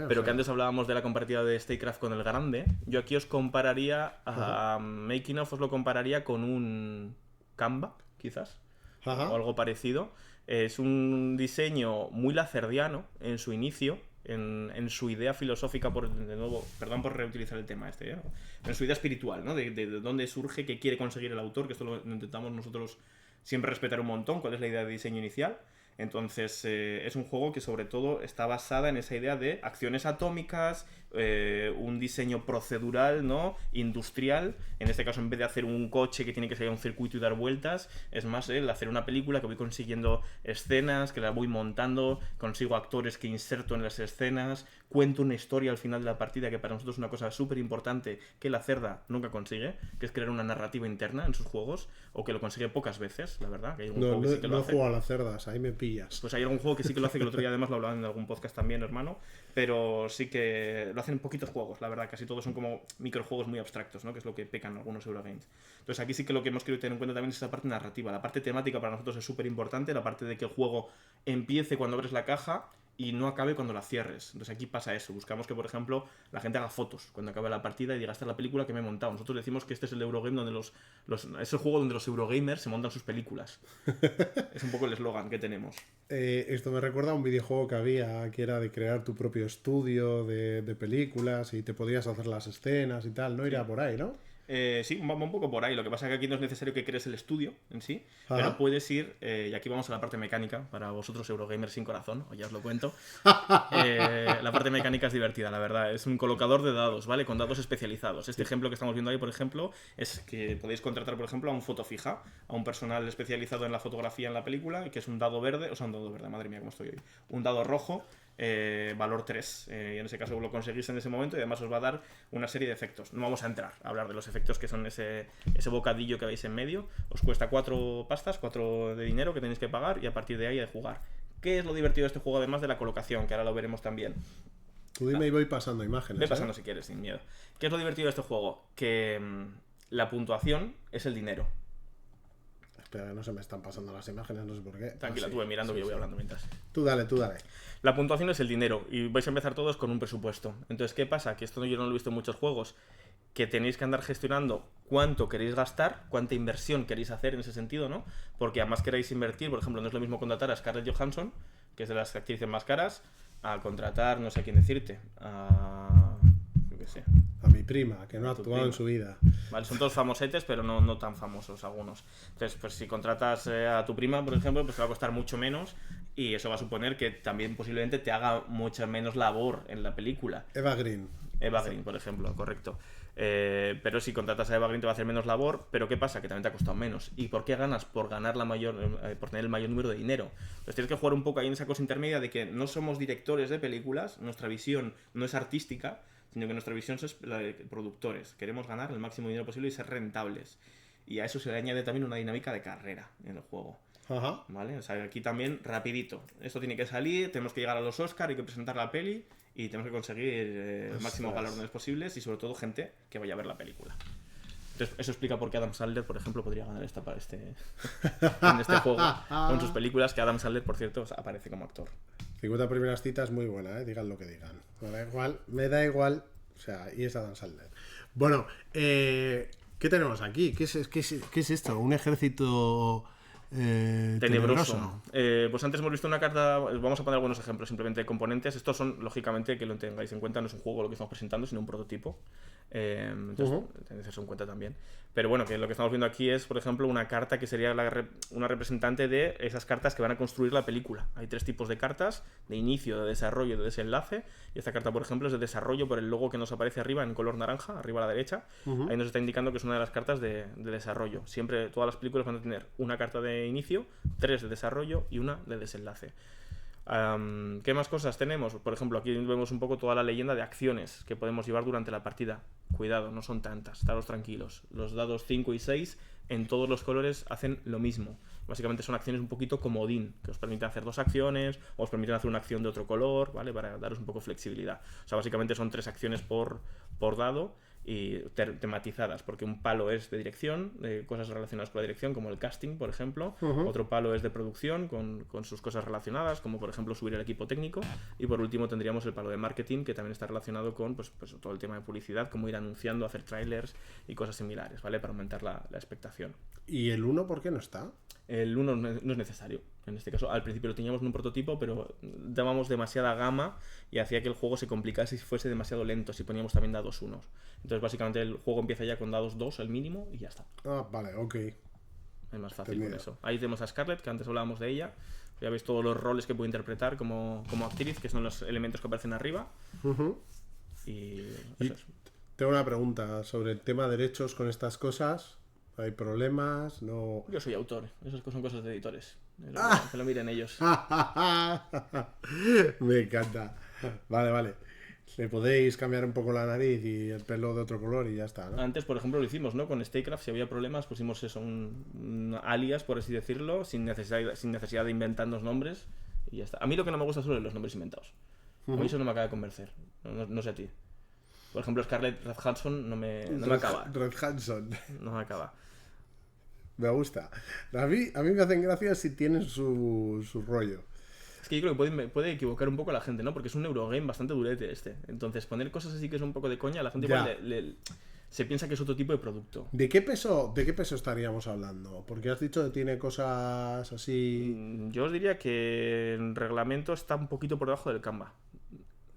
Pero que antes hablábamos de la comparativa de StarCraft con el Grande. Yo aquí os compararía, a Making Of os lo compararía con un Canva, quizás, o algo parecido. Es un diseño muy lacerdiano en su inicio, en su idea filosófica, de nuevo, perdón por reutilizar el tema en su idea espiritual, ¿no? De dónde surge, qué quiere conseguir el autor, que esto lo intentamos nosotros siempre respetar un montón, cuál es la idea de diseño inicial. Entonces es un juego que sobre todo está basada en esa idea de acciones atómicas, un diseño procedural, ¿no? Industrial. En este caso, en vez de hacer un coche que tiene que seguir un circuito y dar vueltas, es más el hacer una película que voy consiguiendo escenas, que la voy montando, consigo actores que inserto en las escenas, cuento una historia al final de la partida, que para nosotros es una cosa súper importante que la Cerda nunca consigue, que es crear una narrativa interna en sus juegos, o que lo consigue pocas veces, la verdad. Que hay algún juego que sí que lo hace. No juego a las cerdas, ahí me pillas. Pues hay algún juego que sí que lo hace, que el otro día además lo hablaban en algún podcast también, hermano, pero sí que lo hacen en poquitos juegos, la verdad, casi todos son como microjuegos muy abstractos, ¿no? Que es lo que pecan algunos Eurogames. Entonces aquí sí que lo que hemos querido tener en cuenta también es esa parte narrativa, la parte temática para nosotros es súper importante, la parte de que el juego empiece cuando abres la caja y no acabe cuando la cierres. Entonces aquí pasa eso, buscamos que, por ejemplo, la gente haga fotos cuando acabe la partida y diga, esta es la película que me he montado. Nosotros decimos que este es el Eurogame donde es el juego donde los Eurogamers se montan sus películas. Es un poco el eslogan que tenemos. Esto me recuerda a un videojuego que había, que era de crear tu propio estudio de películas y te podías hacer las escenas y tal, ¿no? Iría por ahí, ¿no? Sí, va un poco por ahí. Lo que pasa es que aquí no es necesario que crees el estudio en sí, pero puedes ir, y aquí vamos a la parte mecánica, para vosotros Eurogamers sin corazón, o ya os lo cuento. La parte mecánica es divertida, la verdad. Es un colocador de dados, ¿vale? Con dados especializados. Este ejemplo que estamos viendo ahí, por ejemplo, es que podéis contratar, por ejemplo, a un fotofija, a un personal especializado en la fotografía en la película, que es un dado verde, madre mía, cómo estoy hoy. Un dado rojo, valor 3. Y en ese caso lo conseguís en ese momento y además os va a dar una serie de efectos. No vamos a entrar a hablar de los efectos que son ese bocadillo que veis en medio. Os cuesta 4 pastas, 4 de dinero que tenéis que pagar y a partir de ahí de jugar. ¿Qué es lo divertido de este juego además de la colocación? Que ahora lo veremos también. Tú dime y voy pasando imágenes. Ve pasando si quieres, sin miedo. ¿Qué es lo divertido de este juego? Que la puntuación es el dinero. Espera, no se me están pasando las imágenes, no sé por qué. Tranquila, tú ve mirando que yo voy hablando mientras. Tú dale. La puntuación es el dinero y vais a empezar todos con un presupuesto. Entonces, ¿qué pasa? Que esto yo no lo he visto en muchos juegos, que tenéis que andar gestionando cuánto queréis gastar, cuánta inversión queréis hacer en ese sentido, ¿no? Porque además queréis invertir, por ejemplo, no es lo mismo contratar a Scarlett Johansson, que es de las actrices más caras, a contratar, no sé a quién decirte, yo qué sé. A mi prima, que no ha actuado en su vida. Vale, son todos famosetes, pero no tan famosos algunos. Entonces, pues si contratas a tu prima, por ejemplo, pues te va a costar mucho menos y eso va a suponer que también posiblemente te haga mucha menos labor en la película. Eva Green, por ejemplo, correcto. Pero si contratas a Eva Green te va a hacer menos labor, pero ¿qué pasa? Que también te ha costado menos. ¿Y por qué ganas? Por ganar por tener el mayor número de dinero. Entonces tienes que jugar un poco ahí en esa cosa intermedia de que no somos directores de películas, nuestra visión no es artística, sino que nuestra visión es la de productores. Queremos ganar el máximo dinero posible y ser rentables. Y a eso se le añade también una dinámica de carrera en el juego. Ajá. ¿Vale? O sea, aquí también rapidito. Esto tiene que salir, tenemos que llegar a los Oscar, hay que presentar la peli y tenemos que conseguir el máximo galardones posibles y sobre todo gente que vaya a ver la película. Entonces, eso explica por qué Adam Sandler, por ejemplo, podría ganar en este juego con sus películas, que Adam Sandler, por cierto, aparece como actor. 50 primeras citas, muy buena, digan lo que digan. Me da igual. O sea, y es Adam Sandler. Bueno, ¿qué tenemos aquí? ¿Qué es esto? ¿Un ejército tenebroso? Pues antes hemos visto una carta, vamos a poner algunos ejemplos simplemente de componentes. Estos son, lógicamente, que lo tengáis en cuenta, no es un juego lo que estamos presentando, sino un prototipo. Entonces, tenéis eso en cuenta también. Pero bueno, que lo que estamos viendo aquí es, por ejemplo, una carta que sería una representante de esas cartas que van a construir la película. Hay 3 tipos de cartas: de inicio, de desarrollo y de desenlace. Y esta carta, por ejemplo, es de desarrollo por el logo que nos aparece arriba en color naranja, arriba a la derecha. Ahí nos está indicando que es una de las cartas de desarrollo. Siempre todas las películas van a tener una carta de inicio, 3 de desarrollo y una de desenlace. ¿Qué más cosas tenemos? Por ejemplo, aquí vemos un poco toda la leyenda de acciones que podemos llevar durante la partida. Cuidado, no son tantas, estaros tranquilos. Los dados 5 y 6 en todos los colores hacen lo mismo. Básicamente son acciones un poquito comodín, que os permiten hacer 2 acciones, o os permiten hacer una acción de otro color, ¿vale? Para daros un poco flexibilidad. O sea, básicamente son 3 acciones por dado y tematizadas, porque un palo es de dirección, de cosas relacionadas con la dirección, como el casting, por ejemplo. Otro palo es de producción, con sus cosas relacionadas, como por ejemplo subir el equipo técnico. Y por último tendríamos el palo de marketing, que también está relacionado con pues todo el tema de publicidad, como ir anunciando, hacer trailers y cosas similares, ¿vale? Para aumentar la expectación. ¿Y el 1 por qué no está? El 1 no es necesario. En este caso, al principio lo teníamos en un prototipo, pero dábamos demasiada gama y hacía que el juego se complicase si fuese demasiado lento, si poníamos también dados 1. Entonces, básicamente, el juego empieza ya con dados 2, el mínimo, y ya está. Ah, vale, ok. Es más fácil con eso. Ahí tenemos a Scarlett, que antes hablábamos de ella. Ya veis todos los roles que puede interpretar como actriz, que son los elementos que aparecen arriba. Y eso es. Tengo una pregunta sobre el tema de derechos con estas cosas. ¿Hay problemas? No. Yo soy autor, esas son cosas de editores. Que lo miren ellos. Me encanta. Vale. Le podéis cambiar un poco la nariz y el pelo de otro color y ya está, ¿no? Antes, por ejemplo, lo hicimos, ¿no? Con StayCraft, si había problemas, pusimos eso, un alias, por así decirlo, sin necesidad de inventarnos nombres y ya está. A mí lo que no me gusta son los nombres inventados. A mí eso no me acaba de convencer. No sé a ti. Por ejemplo, Scarlett Johansson no me acaba. Red Hanson. No me acaba. Me gusta. A mí me hacen gracia si tienen su rollo. Es que yo creo que puede equivocar un poco a la gente, ¿no? Porque es un Eurogame bastante durete este. Entonces, poner cosas así que son un poco de coña, la gente igual se piensa que es otro tipo de producto. ¿De qué peso estaríamos hablando? Porque has dicho que tiene cosas así... Yo os diría que en reglamento está un poquito por debajo del Canva.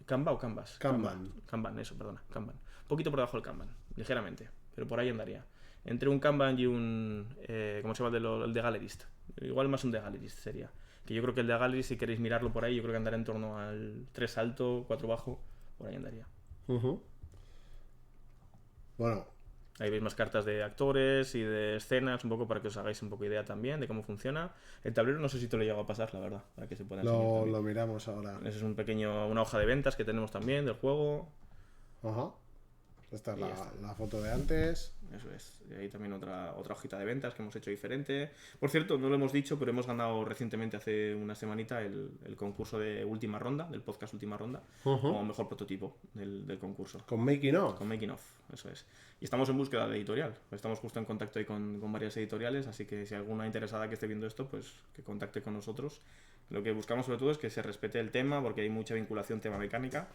¿Canva o Canvas? Kanban. Kanban, eso, perdona. Kanban. Un poquito por debajo del Kanban, ligeramente. Pero por ahí andaría. Entre un Kanban y un... ¿cómo se llama el de Gallerist? Igual más un de Gallerist sería. Que yo creo que el de Gallerist, si queréis mirarlo por ahí, yo creo que andará en torno al 3 alto, 4 bajo. Por ahí andaría. Bueno, Ahí veis más cartas de actores y de escenas, un poco para que os hagáis un poco idea también de cómo funciona. El tablero no sé si te lo llego a pasar, la verdad, para que se pueda enseñar. Lo miramos ahora. Ese es una hoja de ventas que tenemos también del juego. Ajá. Esta es la foto de antes. Eso es. Y ahí también otra hojita de ventas que hemos hecho diferente. Por cierto, no lo hemos dicho, pero hemos ganado recientemente, hace una semanita, el concurso de Última Ronda, del podcast Última Ronda, como mejor prototipo del concurso. Con Making Of. Con Making Of, eso es. Y estamos en búsqueda de editorial. Estamos justo en contacto ahí con varias editoriales, así que si alguna interesada que esté viendo esto, pues que contacte con nosotros. Lo que buscamos sobre todo es que se respete el tema, porque hay mucha vinculación tema-mecánica.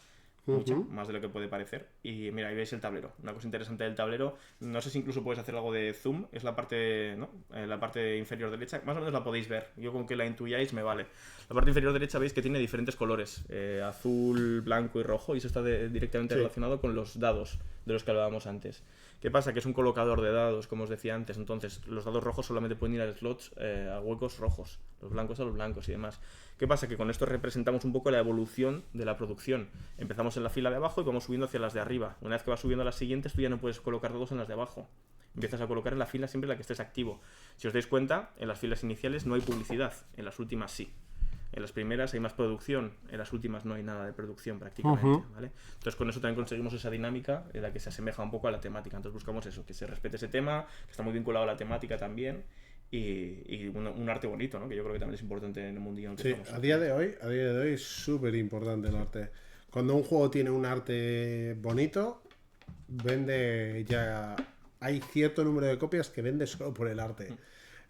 Mucho, más de lo que puede parecer. Y mira, ahí veis el tablero. Una cosa interesante del tablero, no sé si incluso puedes hacer algo de zoom, es la parte, ¿no? La parte inferior derecha, más o menos la podéis ver. Yo con que la intuyáis me vale. La parte inferior derecha veis que tiene diferentes colores, azul, blanco y rojo, y eso está directamente relacionado con los dados de los que hablábamos antes. ¿Qué pasa? Que es un colocador de dados, como os decía antes. Entonces, los dados rojos solamente pueden ir a slots, a huecos rojos, los blancos a los blancos y demás. ¿Qué pasa? Que con esto representamos un poco la evolución de la producción. Empezamos en la fila de abajo y vamos subiendo hacia las de arriba. Una vez que vas subiendo a las siguientes, tú ya no puedes colocar dados en las de abajo. Empiezas a colocar en la fila siempre en la que estés activo. Si os dais cuenta, en las filas iniciales no hay publicidad, en las últimas sí. En las primeras hay más producción, en las últimas no hay nada de producción prácticamente, ¿vale? Entonces con eso también conseguimos esa dinámica en la que se asemeja un poco a la temática. Entonces buscamos eso, que se respete ese tema, que está muy vinculado a la temática también, y un arte bonito, ¿no? Que yo creo que también es importante en el mundillo en el que estamos. A día de hoy es súper importante el arte. Cuando un juego tiene un arte bonito, vende ya... Hay cierto número de copias que vende solo por el arte.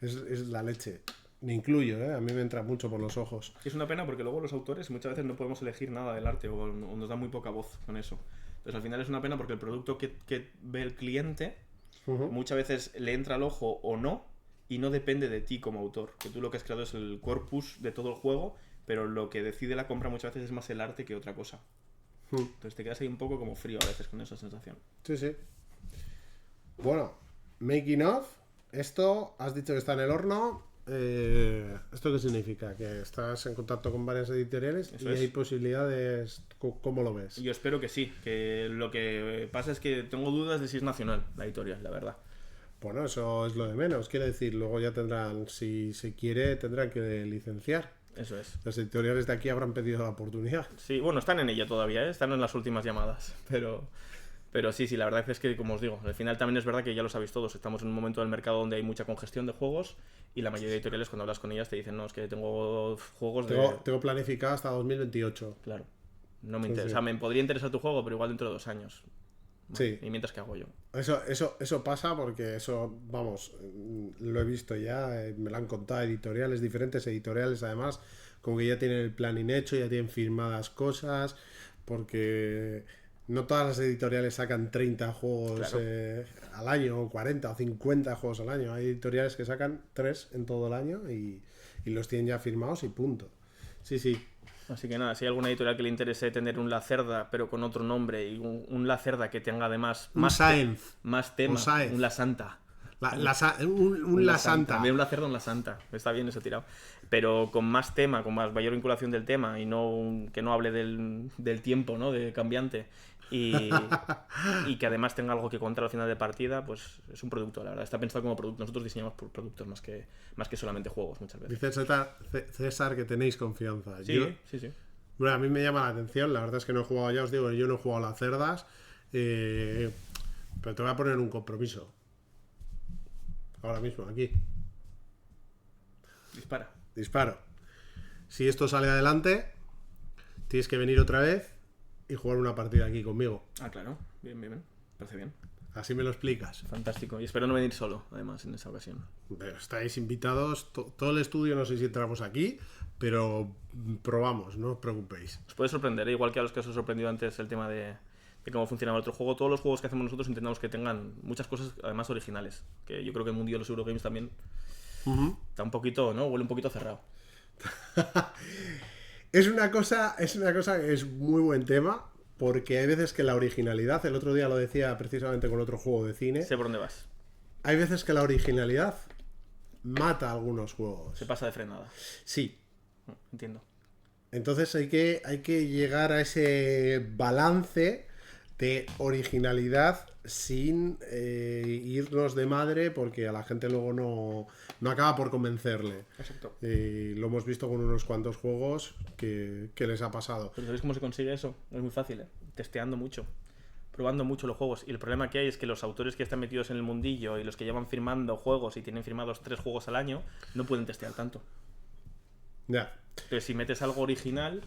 Es la leche. Me incluyo, ¿eh? A mí me entra mucho por los ojos. Es una pena porque luego los autores muchas veces no podemos elegir nada del arte o nos da muy poca voz con eso. Entonces al final es una pena porque el producto que ve el cliente muchas veces le entra al ojo o no, y no depende de ti como autor. Que tú lo que has creado es el corpus de todo el juego, pero lo que decide la compra muchas veces es más el arte que otra cosa. Entonces te quedas ahí un poco como frío a veces con esa sensación. Sí, sí. Bueno, Making Of, esto has dicho que está en el horno. ¿Esto qué significa? Que estás en contacto con varias editoriales. Eso y hay posibilidades. ¿Cómo lo ves? Yo espero que sí, que lo que pasa es que tengo dudas de si es nacional la editorial, la verdad. Bueno, eso es lo de menos. Quiere decir, luego ya tendrán, si se quiere, tendrán que licenciar. Eso es. Las editoriales de aquí habrán pedido la oportunidad. Sí, bueno, están en ella todavía, ¿eh? Están en las últimas llamadas, pero sí, la verdad es que, como os digo, al final también es verdad que ya lo sabéis todos, estamos en un momento del mercado donde hay mucha congestión de juegos, y la mayoría de editoriales, cuando hablas con ellas, te dicen, no, es que tengo juegos Tengo planificado hasta 2028. Claro. No me interesa. Sí. O sea, me podría interesar tu juego, pero igual dentro de 2 años. Bueno, sí. ¿Y mientras qué hago yo? Eso pasa porque eso, vamos, lo he visto ya, me lo han contado diferentes editoriales además, como que ya tienen el planning hecho, ya tienen firmadas cosas, porque no todas las editoriales sacan 30 juegos al año, o 40 o 50 juegos al año. Hay editoriales que sacan 3 en todo el año y los tienen ya firmados y punto. Sí, sí. Así que nada, si hay alguna editorial que le interese tener un Lacerda, pero con otro nombre, y un Lacerda que tenga además más tema, un La Santa. Un La Santa. También un Lacerda, un La Santa. Está bien eso tirado. Pero con más tema, con mayor vinculación del tema, y no que no hable del tiempo, ¿no? De cambiante. Y que además tenga algo que contar al final de partida, pues es un producto, la verdad. Está pensado como producto. Nosotros diseñamos por productos más que solamente juegos muchas veces. Dice César que tenéis confianza. Sí. Bueno, a mí me llama la atención. La verdad es que no he jugado, ya os digo, yo no he jugado a las cerdas. Pero te voy a poner un compromiso. Ahora mismo, aquí. Disparo. Si esto sale adelante, tienes que venir otra vez y jugar una partida aquí conmigo. Ah, claro. Bien. Parece bien. Así me lo explicas. Fantástico. Y espero no venir solo, además, en esa ocasión. Pero estáis invitados. Todo el estudio, no sé si entramos aquí, pero probamos, no os preocupéis. Os puede sorprender, igual que a los que os ha sorprendido antes el tema de cómo funcionaba el otro juego. Todos los juegos que hacemos nosotros intentamos que tengan muchas cosas, además, originales. Que yo creo que el mundo de los Eurogames también está un poquito, ¿no? Huele un poquito cerrado. Es una cosa que es muy buen tema, porque hay veces que la originalidad, el otro día lo decía precisamente con otro juego de cine. Sé por dónde vas. Hay veces que la originalidad mata algunos juegos. Se pasa de frenada. Sí. Entiendo. Entonces hay que llegar a ese balance de originalidad sin irnos de madre, porque a la gente luego no acaba por convencerle. Exacto. Lo hemos visto con unos cuantos juegos que les ha pasado. Pero ¿sabéis cómo se consigue eso? Es muy fácil, ¿eh? Testeando mucho, probando mucho los juegos. Y el problema que hay es que los autores que están metidos en el mundillo y los que llevan firmando juegos y tienen firmados 3 juegos al año, no pueden testear tanto. Ya. Entonces, si metes algo original,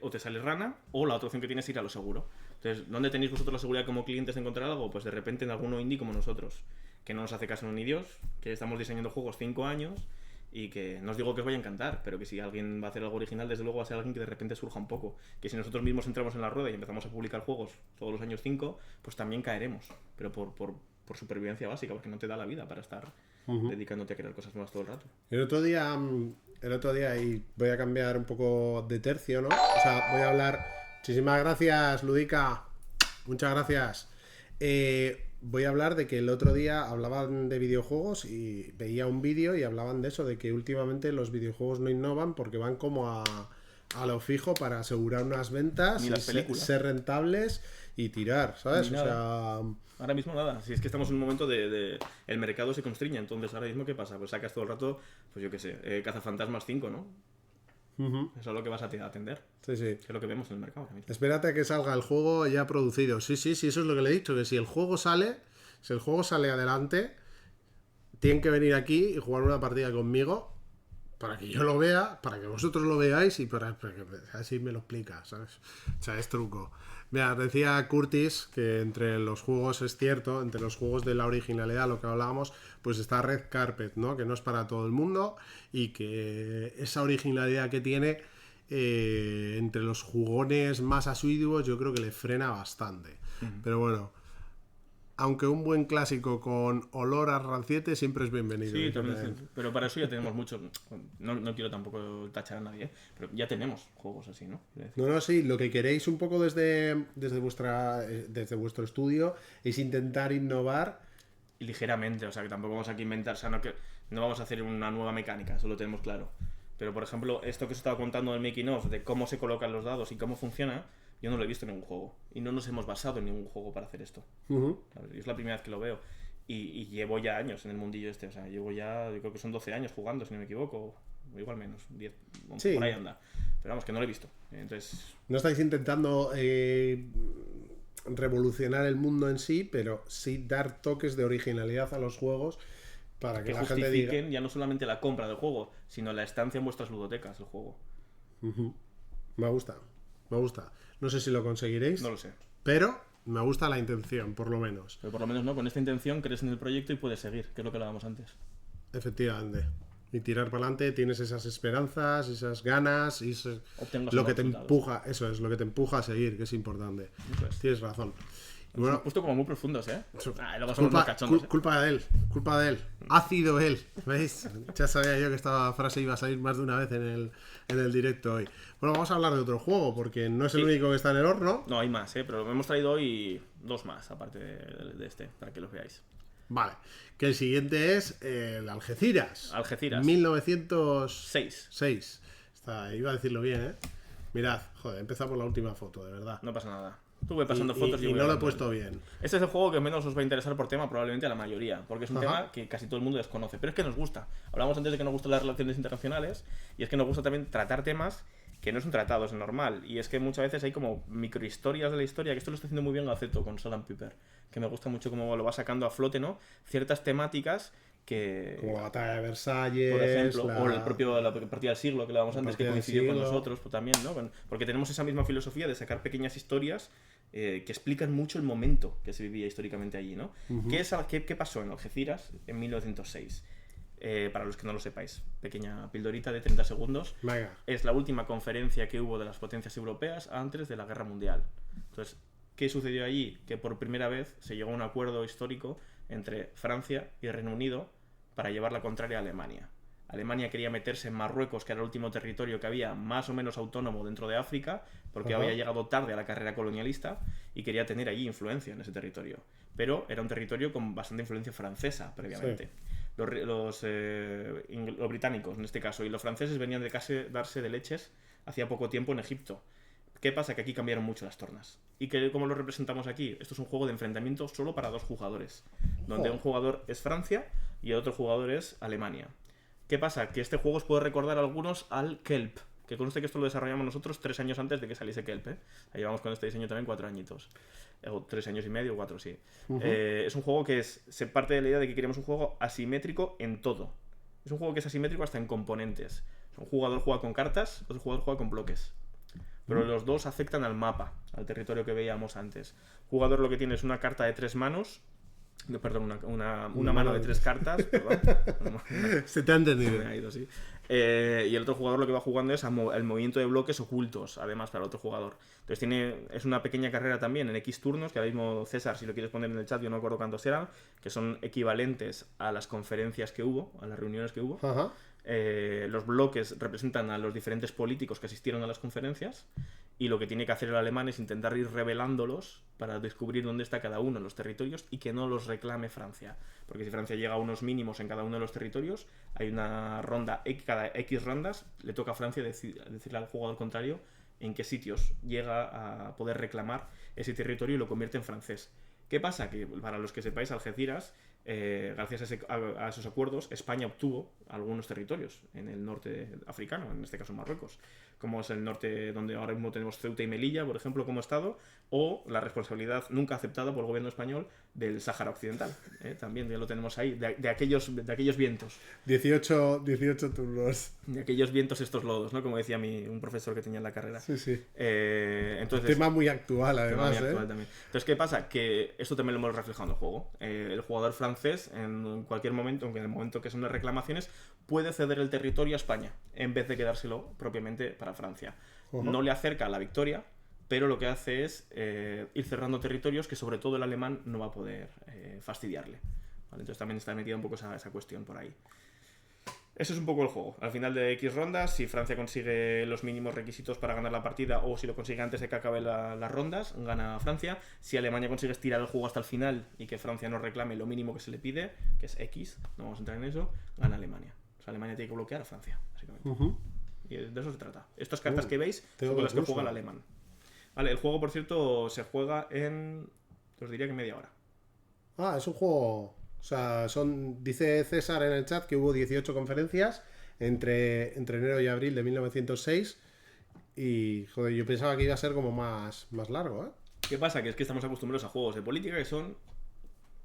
o te sale rana, o la otra opción que tienes es ir a lo seguro. Entonces, ¿dónde tenéis vosotros la seguridad como clientes de encontrar algo? Pues de repente en alguno indie como nosotros, que no nos hace caso ni Dios, que estamos diseñando juegos 5 años y que no os digo que os vaya a encantar, pero que si alguien va a hacer algo original, desde luego va a ser alguien que de repente surja un poco. Que si nosotros mismos entramos en la rueda y empezamos a publicar juegos todos los años 5, pues también caeremos, pero por supervivencia básica, porque no te da la vida para estar dedicándote a crear cosas nuevas todo el rato. El otro día, y voy a cambiar un poco de tercio, ¿no? O sea, voy a hablar... Muchísimas gracias, Ludica. Muchas gracias. Voy a hablar de que el otro día hablaban de videojuegos y veía un vídeo y hablaban de eso, de que últimamente los videojuegos no innovan porque van como a lo fijo para asegurar unas ventas Ni las películas. ser rentables y tirar, ¿sabes? Ni O sea... Ahora mismo nada, si es que estamos en un momento el mercado se constriñe, entonces ahora mismo ¿qué pasa? Pues sacas todo el rato, pues yo qué sé, Cazafantasmas 5, ¿no? Eso es lo que vas a atender. Sí, sí. Es lo que vemos en el mercado ahora mismo. Espérate a que salga el juego ya producido. Sí, eso es lo que le he dicho, que si el juego sale adelante, tienen que venir aquí y jugar una partida conmigo para que yo lo vea, para que vosotros lo veáis y para que así me lo explica, ¿sabes? O sea, es truco. Mira, decía Curtis que entre los juegos, es cierto, entre los juegos de la originalidad, lo que hablábamos, pues está Red Carpet, ¿no? Que no es para todo el mundo y que esa originalidad que tiene entre los jugones más asiduos yo creo que le frena bastante. Pero bueno, aunque un buen clásico con olor a ranciete siempre es bienvenido. Sí, también, pero para eso ya tenemos mucho. No quiero tampoco tachar a nadie, pero ya tenemos juegos así, ¿no? No, sí, lo que queréis un poco desde vuestro estudio es intentar innovar. Y ligeramente, o sea, que tampoco vamos aquí a inventar, o sea, no vamos a hacer una nueva mecánica, eso lo tenemos claro. Pero, por ejemplo, esto que os estaba contando del making of, de cómo se colocan los dados y cómo funciona, yo no lo he visto en ningún juego. Y no nos hemos basado en ningún juego para hacer esto. Es la primera vez que lo veo. Y llevo ya años en el mundillo este. O sea, yo creo que son 12 años jugando, si no me equivoco. O igual menos, 10, sí. Por ahí anda. Pero vamos, que no lo he visto. Entonces... No estáis intentando revolucionar el mundo en sí, pero sí dar toques de originalidad a los juegos para que la gente diga... ya no solamente la compra del juego, sino la estancia en vuestras ludotecas del juego. Me gusta. No sé si lo conseguiréis. No lo sé. Pero me gusta la intención, por lo menos. Pero por lo menos no, con esta intención crees en el proyecto y puedes seguir, que es lo que hablábamos antes. Efectivamente. Y tirar para adelante, tienes esas esperanzas, esas ganas, y lo que te empuja, eso es, lo que te empuja a seguir, que es importante. Tienes razón. Y bueno, puesto como muy profundos, ¿eh? Culpa de él. Ha sido él. ¿Veis? Ya sabía yo que esta frase iba a salir más de una vez en el directo hoy. Bueno, vamos a hablar de otro juego, porque no es el único que está en el horno. No, hay más, pero hemos traído hoy 2 más, aparte de este, para que los veáis. Vale, que el siguiente es el Algeciras. 1906. Iba a decirlo bien, ¿eh? Mirad, joder, empezamos por la última foto, de verdad. No pasa nada. Estuve pasando fotos y no lo he puesto bien. Este es el juego que menos os va a interesar por tema, probablemente a la mayoría, porque es un tema que casi todo el mundo desconoce, pero es que nos gusta. Hablamos antes de que nos gustan las relaciones internacionales, y es que nos gusta también tratar temas que no son tratados, es normal, y es que muchas veces hay como microhistorias de la historia, que esto lo está haciendo muy bien Gaceto con Salt and Pepper, que me gusta mucho cómo lo va sacando a flote, ¿no? Ciertas temáticas que... Como la batalla de Versalles, por ejemplo, o la partida del siglo que le damos antes, que coincidió con nosotros, pues también, ¿no? Porque tenemos esa misma filosofía de sacar pequeñas historias que explican mucho el momento que se vivía históricamente allí, ¿no? ¿Qué pasó en Algeciras en 1906? Para los que no lo sepáis, pequeña pildorita de 30 segundos. Venga. Es la última conferencia que hubo de las potencias europeas antes de la Guerra Mundial. Entonces, ¿qué sucedió allí? Que por primera vez se llegó a un acuerdo histórico entre Francia y Reino Unido para llevar la contraria a Alemania. Alemania quería meterse en Marruecos, que era el último territorio que había más o menos autónomo dentro de África, porque había llegado tarde a la carrera colonialista y quería tener allí influencia en ese territorio. Pero era un territorio con bastante influencia francesa previamente. Sí. Los británicos, en este caso, y los franceses venían de darse de leches hacía poco tiempo en Egipto. ¿Qué pasa? Que aquí cambiaron mucho las tornas. ¿Y que cómo lo representamos aquí? Esto es un juego de enfrentamiento solo para 2 jugadores. Donde un jugador es Francia y el otro jugador es Alemania. ¿Qué pasa? Que este juego os puede recordar a algunos al Kelp. Que conste que esto lo desarrollamos nosotros 3 años antes de que saliese Kelp, ¿eh? Ahí llevamos con este diseño también 4 añitos. O 3 años y medio, 4, sí. Es un juego que se parte de la idea de que queremos un juego asimétrico en todo. Es un juego que es asimétrico hasta en componentes. Un jugador juega con cartas, otro jugador juega con bloques. Pero los dos afectan al mapa, al territorio que veíamos antes. Jugador lo que tiene es una carta de 3 manos. No, perdón, una mano de 3 cartas. Perdón. Se te ha entendido. Me ha ido, sí. Y el otro jugador lo que va jugando es el movimiento de bloques ocultos, además, para el otro jugador. Entonces es una pequeña carrera también en X turnos, que ahora mismo, César, si lo quieres poner en el chat, yo no me acuerdo cuántos eran, que son equivalentes a las conferencias que hubo, a las reuniones que hubo. Ajá. Los bloques representan a los diferentes políticos que asistieron a las conferencias, y lo que tiene que hacer el alemán es intentar ir revelándolos para descubrir dónde está cada uno en los territorios y que no los reclame Francia. Porque si Francia llega a unos mínimos en cada uno de los territorios, hay una ronda, cada X rondas, le toca a Francia decirle al jugador contrario en qué sitios llega a poder reclamar ese territorio y lo convierte en francés. ¿Qué pasa? Que para los que sepáis, Algeciras, gracias a esos acuerdos, España obtuvo algunos territorios en el norte africano, en este caso Marruecos, como es el norte donde ahora mismo tenemos Ceuta y Melilla, por ejemplo, como estado, o la responsabilidad nunca aceptada por el gobierno español del Sáhara Occidental. También ya lo tenemos ahí, de aquellos vientos. 18 turnos. De aquellos vientos estos lodos, ¿no? Como decía un profesor que tenía en la carrera. Sí, sí. Entonces, tema muy actual, además. Tema muy actual también. Entonces, ¿qué pasa? Que esto también lo hemos reflejado en el juego. El jugador francés, en cualquier momento, aunque en el momento que son las reclamaciones, puede ceder el territorio a España, en vez de quedárselo propiamente para Francia. No le acerca a la victoria, pero lo que hace es ir cerrando territorios que sobre todo el alemán no va a poder fastidiarle. ¿Vale? Entonces también está metida un poco esa cuestión por ahí. Eso es un poco el juego. Al final de X rondas, si Francia consigue los mínimos requisitos para ganar la partida, o si lo consigue antes de que acabe las rondas, gana Francia. Si Alemania consigue estirar el juego hasta el final y que Francia no reclame lo mínimo que se le pide, que es X, no vamos a entrar en eso, gana Alemania. O sea, Alemania tiene que bloquear a Francia, básicamente. Y de eso se trata. Estas cartas que veis son las que juega el alemán. Vale, el juego, por cierto, se juega en... os diría que media hora. Ah, es un juego... O sea, dice César en el chat que hubo 18 conferencias entre enero y abril de 1906 y, joder, yo pensaba que iba a ser como más largo, ¿eh? ¿Qué pasa? Que es que estamos acostumbrados a juegos de política que son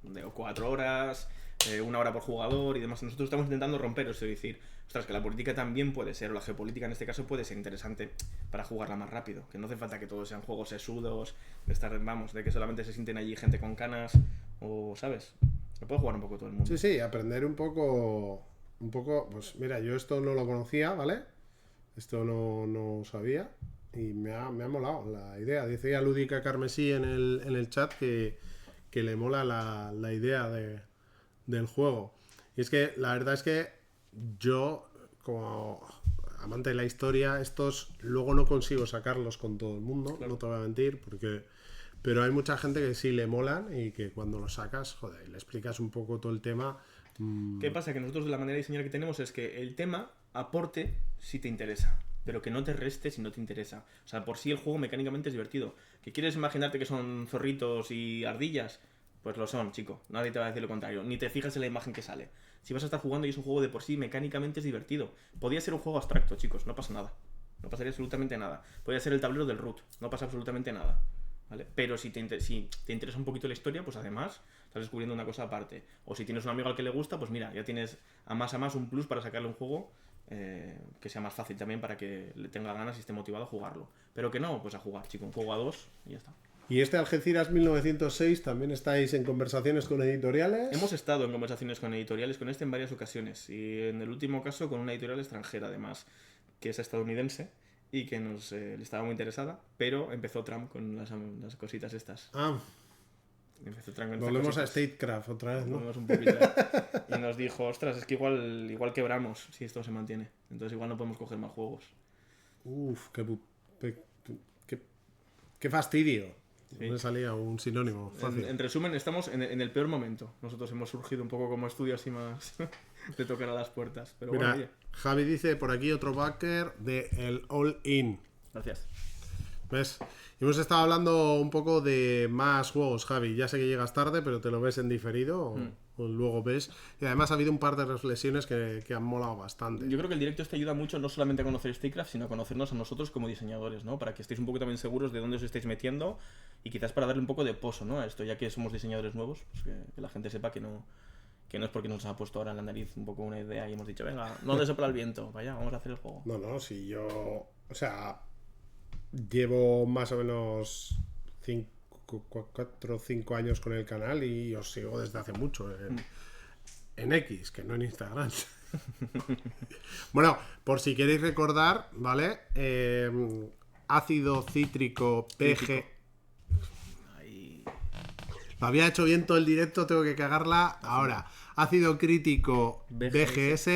de 4 horas, 1 hora por jugador y demás. Nosotros estamos intentando romper eso y decir, ostras, que la política también puede ser, o la geopolítica en este caso puede ser interesante para jugarla más rápido. Que no hace falta que todos sean juegos sesudos, de que solamente se sienten allí gente con canas, o, ¿sabes? Se puede jugar un poco todo el mundo. Sí, aprender un poco, pues mira, yo esto no lo conocía, ¿vale? Esto no sabía y me ha molado la idea. Dice ya Lúdica Carmesí en el chat que le mola la idea del juego. Y es que la verdad es que yo, como amante de la historia, estos luego no consigo sacarlos con todo el mundo, claro. No te voy a mentir, pero hay mucha gente que sí le molan y que cuando lo sacas, joder, le explicas un poco todo el tema. ¿Qué pasa? Que nosotros la manera de diseñar que tenemos es que el tema aporte si te interesa, pero que no te reste si no te interesa. O sea, por sí el juego mecánicamente es divertido. ¿Que quieres imaginarte que son zorritos y ardillas? Pues lo son, chico. Nadie te va a decir lo contrario. Ni te fijas en la imagen que sale. Si vas a estar jugando y es un juego de por sí, mecánicamente es divertido. Podría ser un juego abstracto, chicos. No pasa nada. No pasaría absolutamente nada. Podría ser el tablero del root. No pasa absolutamente nada. ¿Vale? Pero si te interesa un poquito la historia, pues además estás descubriendo una cosa aparte. O si tienes un amigo al que le gusta, pues mira, ya tienes a más un plus para sacarle un juego que sea más fácil también para que le tenga ganas y esté motivado a jugarlo. Pero que no, pues a jugar, chico, un juego a 2 y ya está. Y este Algeciras 1906, ¿también estáis en conversaciones con editoriales? Hemos estado en conversaciones con editoriales con este en varias ocasiones. Y en el último caso con una editorial extranjera, además, que es estadounidense y que le estaba muy interesada, pero empezó Trump con las cositas estas. Empezó Trump con volvemos a Statecraft otra vez, ¿no? Volvemos un poquito. Y nos dijo, ostras, es que igual quebramos si esto se mantiene. Entonces igual no podemos coger más juegos. Uf, qué fastidio. Sí. Me salía un sinónimo fácil. En resumen, estamos en el peor momento. Nosotros hemos surgido un poco como estudios y más de tocar a las puertas. Pero mira, bueno, Javi dice por aquí otro backer de el All In. Gracias. ¿Ves? Y hemos estado hablando un poco de más juegos, Javi. Ya sé que llegas tarde, pero te lo ves en diferido o luego ves. Y además ha habido un par de reflexiones que han molado bastante. Yo creo que el directo este ayuda mucho no solamente a conocer StarCraft, sino a conocernos a nosotros como diseñadores, ¿no? Para que estéis un poco también seguros de dónde os estáis metiendo y quizás para darle un poco de pozo, ¿no? A esto, ya que somos diseñadores nuevos, pues que la gente sepa que no es porque nos ha puesto ahora en la nariz un poco una idea y hemos dicho, venga, no le sopla el viento, vaya, vamos a hacer el juego. No, si yo... O sea, llevo más o menos 4 o 5 años con el canal y os sigo desde hace mucho en X, que no en Instagram. Bueno, por si queréis recordar, ¿vale? Ácido cítrico PG. Ahí. Lo había hecho bien todo el directo, tengo que cagarla ahora. Ácido crítico BGS.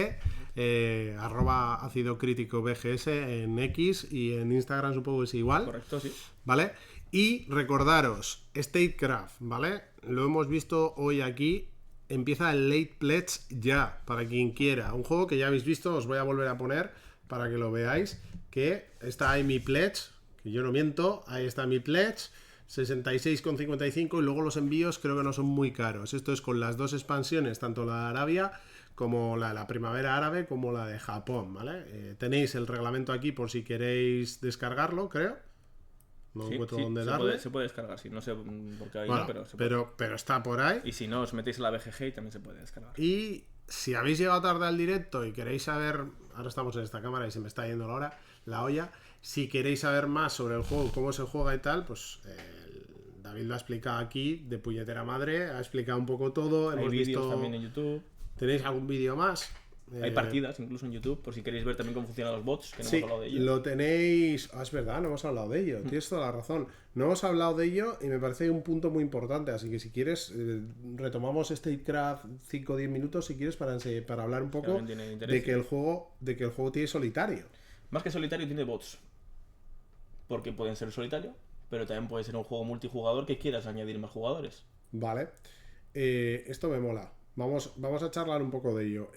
Arroba ácido crítico BGS en X y en Instagram supongo que es igual. Correcto, sí. ¿Vale? Y recordaros, StarCraft, ¿vale? Lo hemos visto hoy aquí. Empieza el Late Pledge ya, para quien quiera. Un juego que ya habéis visto, os voy a volver a poner para que lo veáis. Que está ahí mi pledge, que yo no miento, ahí está mi pledge. 66,55 y luego los envíos creo que no son muy caros. Esto es con las dos expansiones, tanto la de Arabia como la de la primavera árabe como la de Japón, ¿vale? Tenéis el reglamento aquí por si queréis descargarlo, creo. No encuentro dónde darle. Se puede descargar, sí, no sé por qué hay bueno, pero se puede. Pero está por ahí. Y si no, os metéis en la BGG y también se puede descargar. Y si habéis llegado tarde al directo y queréis saber, ahora estamos en esta cámara y se me está yendo la olla, si queréis saber más sobre el juego, cómo se juega y tal, pues David lo ha explicado aquí de puñetera madre, ha explicado un poco todo. Hay hemos vídeos visto... también en YouTube. ¿Tenéis algún vídeo más? Hay partidas incluso en YouTube, por si queréis ver también cómo funcionan los bots, que no sí, hemos hablado de ello. Lo tenéis... es verdad, no hemos hablado de ello, tienes toda la razón. No hemos hablado de ello y me parece un punto muy importante, así que si quieres retomamos StarCraft 5 o 10 minutos si quieres para hablar un poco de que el juego tiene solitario. Más que solitario tiene bots, porque pueden ser solitario, pero también puede ser un juego multijugador que quieras añadir más jugadores. Vale, esto me mola. Vamos a charlar un poco de ello.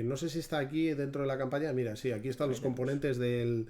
No sé si está aquí dentro de la campaña. Mira, sí, aquí están los componentes del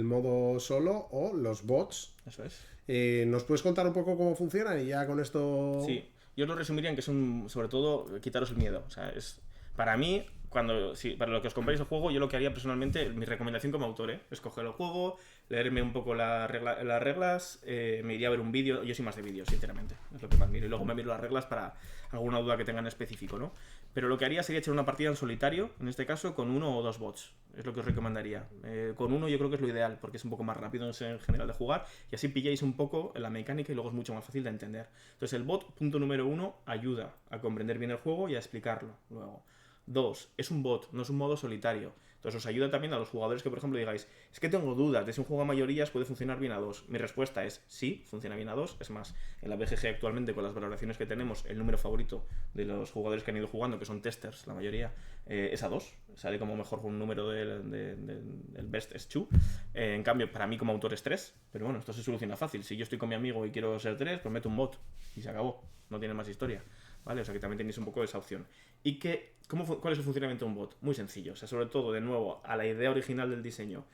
modo solo o los bots. Eso es. ¿Nos puedes contar un poco cómo funcionan? Y ya con esto... Sí, yo lo resumiría en que es sobre todo, quitaros el miedo. O sea, es para mí, para lo que os compréis el juego, yo lo que haría personalmente, mi recomendación como autor, es coger el juego, leerme un poco las reglas, me iría a ver un vídeo. Yo soy más de vídeos, sinceramente, es lo que más miro. Y luego me miro las reglas para alguna duda que tengan específico, ¿no? Pero lo que haría sería echar una partida en solitario, en este caso, con 1 o 2 bots. Es lo que os recomendaría. Con 1 yo creo que es lo ideal, porque es un poco más rápido en general de jugar, y así pilláis un poco la mecánica y luego es mucho más fácil de entender. Entonces el bot, punto número 1, ayuda a comprender bien el juego y a explicarlo luego. 2, es un bot, no es un modo solitario. Entonces os ayuda también a los jugadores que, por ejemplo, digáis, es que tengo dudas de si un juego a mayorías puede funcionar bien a 2. Mi respuesta es sí, funciona bien a 2. Es más, en la BGG actualmente, con las valoraciones que tenemos, el número favorito de los jugadores que han ido jugando, que son testers, la mayoría, es a 2. Sale como mejor un número del best es 2. En cambio, para mí como autor es 3. Pero bueno, esto se soluciona fácil. Si yo estoy con mi amigo y quiero ser 3, pues meto un bot y se acabó. No tiene más historia. ¿Vale? O sea que también tenéis un poco esa opción. ¿Y cuál es el funcionamiento de un bot? Muy sencillo. O sea, sobre todo, de nuevo, a la idea original del diseño.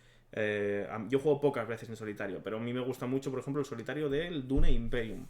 Yo juego pocas veces en solitario, pero a mí me gusta mucho, por ejemplo, el solitario del Dune Imperium.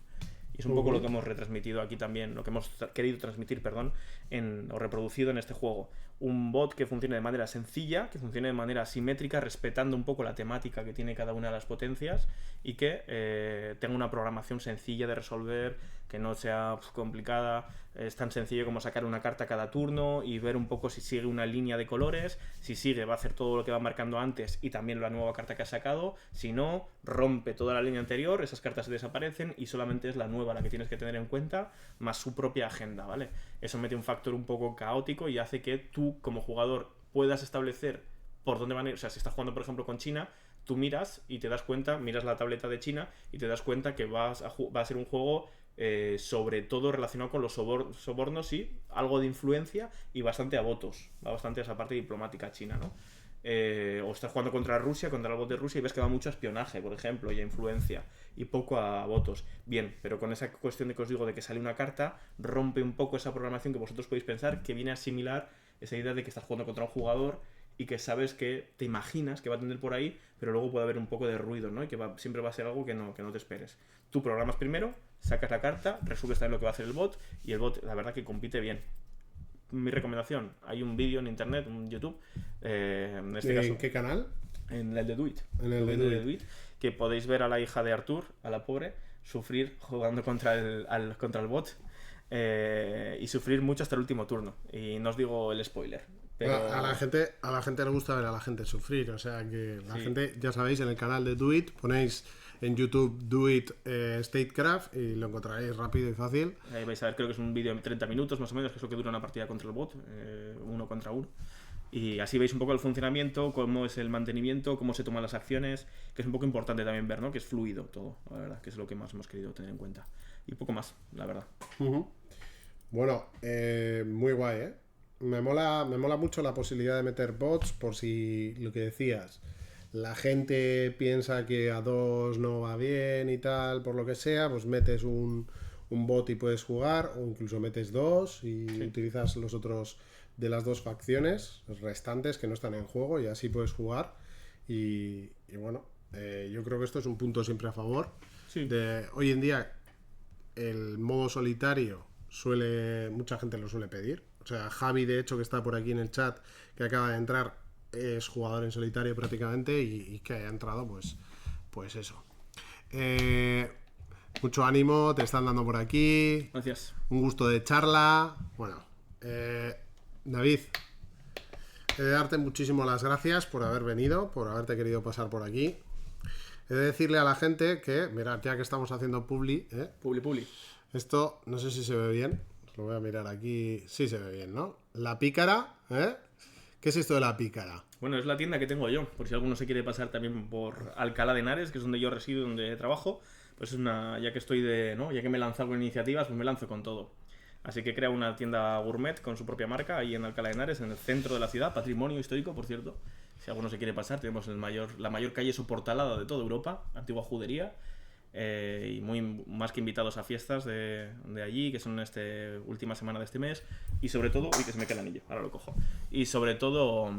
Y es un poco lo que hemos retransmitido aquí también, lo que hemos querido transmitir, o reproducido en este juego. Un bot que funcione de manera sencilla, que funcione de manera simétrica, respetando un poco la temática que tiene cada una de las potencias y que tenga una programación sencilla de resolver, que no sea complicada. Es tan sencillo como sacar una carta cada turno y ver un poco si sigue una línea de colores. Si sigue, va a hacer todo lo que va marcando antes y también la nueva carta que ha sacado. Si no, rompe toda la línea anterior, esas cartas desaparecen y solamente es la nueva la que tienes que tener en cuenta, más su propia agenda, ¿vale? Eso mete un factor un poco caótico y hace que tú, como jugador, puedas establecer por dónde van a ir. O sea, si estás jugando, por ejemplo, con China, tú miras y te das cuenta, miras la tableta de China y te das cuenta que va a ser un juego sobre todo relacionado con los sobornos y algo de influencia y bastante a votos. Va bastante a esa parte diplomática china, ¿no? O estás jugando contra Rusia, contra el bot de Rusia y ves que va mucho a espionaje, por ejemplo, y a influencia y poco a votos. Bien, pero con esa cuestión de que os digo de que sale una carta, rompe un poco esa programación que vosotros podéis pensar, que viene a asimilar esa idea de que estás jugando contra un jugador y que sabes que te imaginas que va a tener por ahí, pero luego puede haber un poco de ruido, ¿no? Y que siempre va a ser algo que no te esperes. Tú programas primero, sacas la carta, resuelves también lo que va a hacer el bot, y el bot, la verdad, que compite bien. Mi recomendación, hay un vídeo en internet, en YouTube, en este caso... ¿En qué canal? En el de Do It. En el de Do It, que podéis ver a la hija de Artur, a la pobre, sufrir jugando contra el bot, y sufrir mucho hasta el último turno. Y no os digo el spoiler. Pero... A la gente le gusta ver a la gente sufrir, o sea que la gente, ya sabéis, en el canal de Do It ponéis en YouTube Do It Statecraft y lo encontraréis rápido y fácil. Ahí vais a ver, creo que es un vídeo de 30 minutos más o menos, que es lo que dura una partida contra el bot, 1 contra 1. Y así veis un poco el funcionamiento, cómo es el mantenimiento, cómo se toman las acciones, que es un poco importante también ver, ¿no? Que es fluido todo, la verdad, que es lo que más hemos querido tener en cuenta. Y poco más, la verdad. Bueno, muy guay, ¿eh? Me mola mucho la posibilidad de meter bots, por si lo que decías, la gente piensa que a 2 no va bien y tal, por lo que sea, pues metes un bot y puedes jugar, o incluso metes 2 y utilizas los otros de las 2 facciones restantes que no están en juego y así puedes jugar. Y bueno, yo creo que esto es un punto siempre a favor. Sí. Hoy en día el modo solitario mucha gente lo suele pedir. O sea, Javi, de hecho, que está por aquí en el chat, que acaba de entrar, es jugador en solitario prácticamente y que haya entrado, pues eso. Mucho ánimo, te están dando por aquí. Gracias. Un gusto de charla. Bueno, David, he de darte muchísimo las gracias por haber venido, por haberte querido pasar por aquí. He de decirle a la gente que, mirad, ya que estamos haciendo publi, Publi. esto, no sé si se ve bien. Lo voy a mirar aquí. Sí se ve bien, ¿no? La Pícara, ¿eh? ¿Qué es esto de La Pícara? Bueno, es la tienda que tengo yo, por si alguno se quiere pasar también por Alcalá de Henares, que es donde yo resido, donde trabajo. Pues es ya que estoy ya que me he lanzado con iniciativas, pues me lanzo con todo. Así que he creado una tienda gourmet con su propia marca ahí en Alcalá de Henares, en el centro de la ciudad, patrimonio histórico, por cierto. Si alguno se quiere pasar, tenemos la mayor calle soportalada de toda Europa, antigua judería. Y más que invitados a fiestas de allí, que son última semana de este mes, y sobre todo, uy, que se me queda el anillo, ahora lo cojo, y sobre todo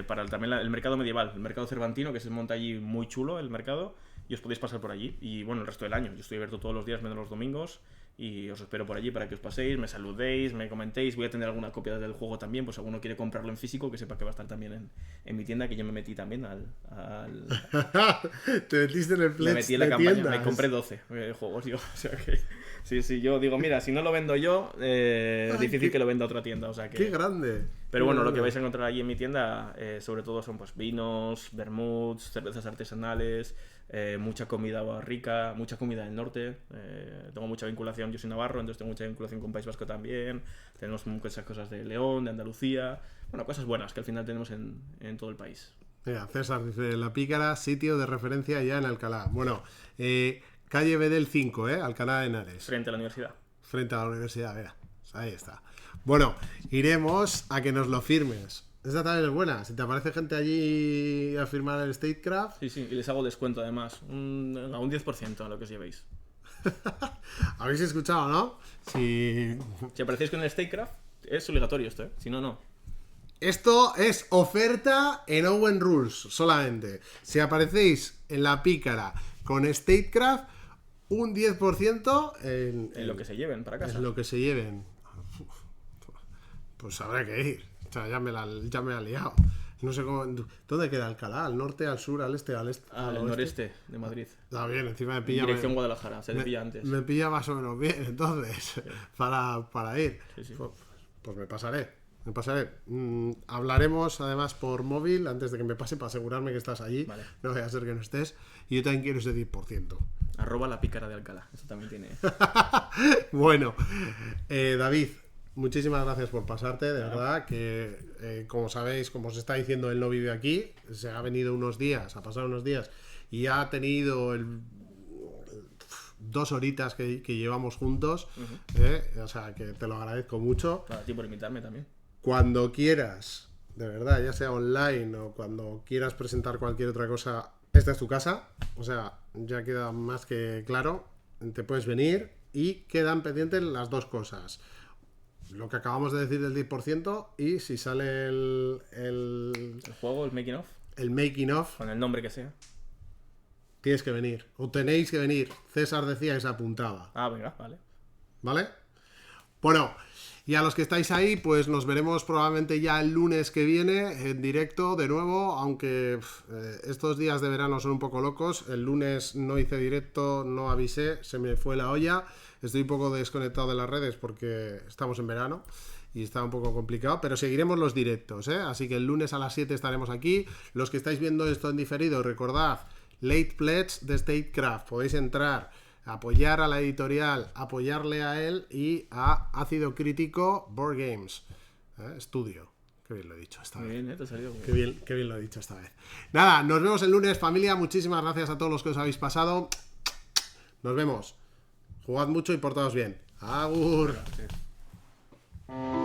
para también el mercado medieval, el mercado cervantino, que se monta allí muy chulo el mercado, y os podéis pasar por allí, y bueno, el resto del año, yo estoy abierto todos los días menos los domingos, y os espero por allí para que os paséis, me saludéis, me comentéis. Voy a tener alguna copia del juego también, pues si alguno quiere comprarlo en físico, que sepa que va a estar también en mi tienda, que yo me metí también Te metiste en el Pledge. Me metí en la campaña, me compré 12 juegos, yo. O sea que sí, yo digo, mira, si no lo vendo yo, difícil que lo venda otra tienda, o sea que... ¡Qué grande! Pero bueno, lo que vais a encontrar allí en mi tienda, sobre todo son pues vinos, vermuts, cervezas artesanales, mucha comida rica, mucha comida del norte. Tengo mucha vinculación, yo soy navarro, entonces tengo mucha vinculación con País Vasco también. Tenemos muchas cosas de León, de Andalucía. Bueno, cosas buenas que al final tenemos en todo el país. Mira, César dice, La Pícara, sitio de referencia ya en Alcalá. Bueno, calle Bedel 5, Alcalá de Henares. Frente a la universidad. Frente a la universidad, mira. Ahí está. Bueno, iremos a que nos lo firmes. Esta también es buena. Si te aparece gente allí a firmar el Statecraft. Sí, y les hago descuento además. A un 10% a lo que os llevéis. Habéis escuchado, ¿no? Si aparecéis con el Statecraft, es obligatorio esto, Si no, no. Esto es oferta en Owen Rules solamente. Si aparecéis en La Pícara con Statecraft, un 10% en lo que se lleven para casa. En lo que se lleven. Pues habrá que ir. O sea, ya me la ha liado. No sé cómo. ¿Dónde queda Alcalá? ¿Al norte, al sur, al este, al este? Al noreste de Madrid. Está bien, encima me pilla. En dirección Guadalajara, se te pilla antes. Me pilla más o menos bien, entonces, sí. para ir. Sí. Pues me pasaré. Hablaremos además por móvil antes de que me pase para asegurarme que estás allí. Vale. No vaya a ser que no estés. Y yo también quiero ese 10%. @ La Pícara de Alcalá. Eso también tiene. Bueno, David, muchísimas gracias por pasarte. De verdad que, como sabéis, como os está diciendo, él no vive aquí. Se ha venido ha pasado unos días y ha tenido 2 horitas que llevamos juntos. O sea, que te lo agradezco mucho. A ti por invitarme también. Cuando quieras, de verdad, ya sea online o cuando quieras presentar cualquier otra cosa, esta es tu casa. O sea, ya queda más que claro. Te puedes venir y quedan pendientes las 2 cosas. lo que acabamos de decir del 10%, y si sale El juego, el making of, el making of, con el nombre que sea. tienes que venir, o tenéis que venir. César decía que se apuntaba. Ah, venga, vale. ¿Vale? Bueno, y a los que estáis ahí, pues nos veremos probablemente ya el lunes que viene en directo de nuevo, aunque estos días de verano son un poco locos. El lunes no hice directo, no avisé, se me fue la olla. Estoy un poco desconectado de las redes porque estamos en verano y está un poco complicado, pero seguiremos los directos, ¿eh? Así que el lunes a las 7 estaremos aquí. Los que estáis viendo esto en diferido, recordad, Late Pledge de Statecraft, podéis entrar, apoyar a la editorial, apoyarle a él y a Ácido Crítico Board Games, Estudio. Qué bien lo he dicho esta vez. Bien, te salió. Qué bien lo he dicho esta vez. Nada, nos vemos el lunes, familia. Muchísimas gracias a todos los que os habéis pasado. Nos vemos. Jugad mucho y portaos bien. Agur. Gracias.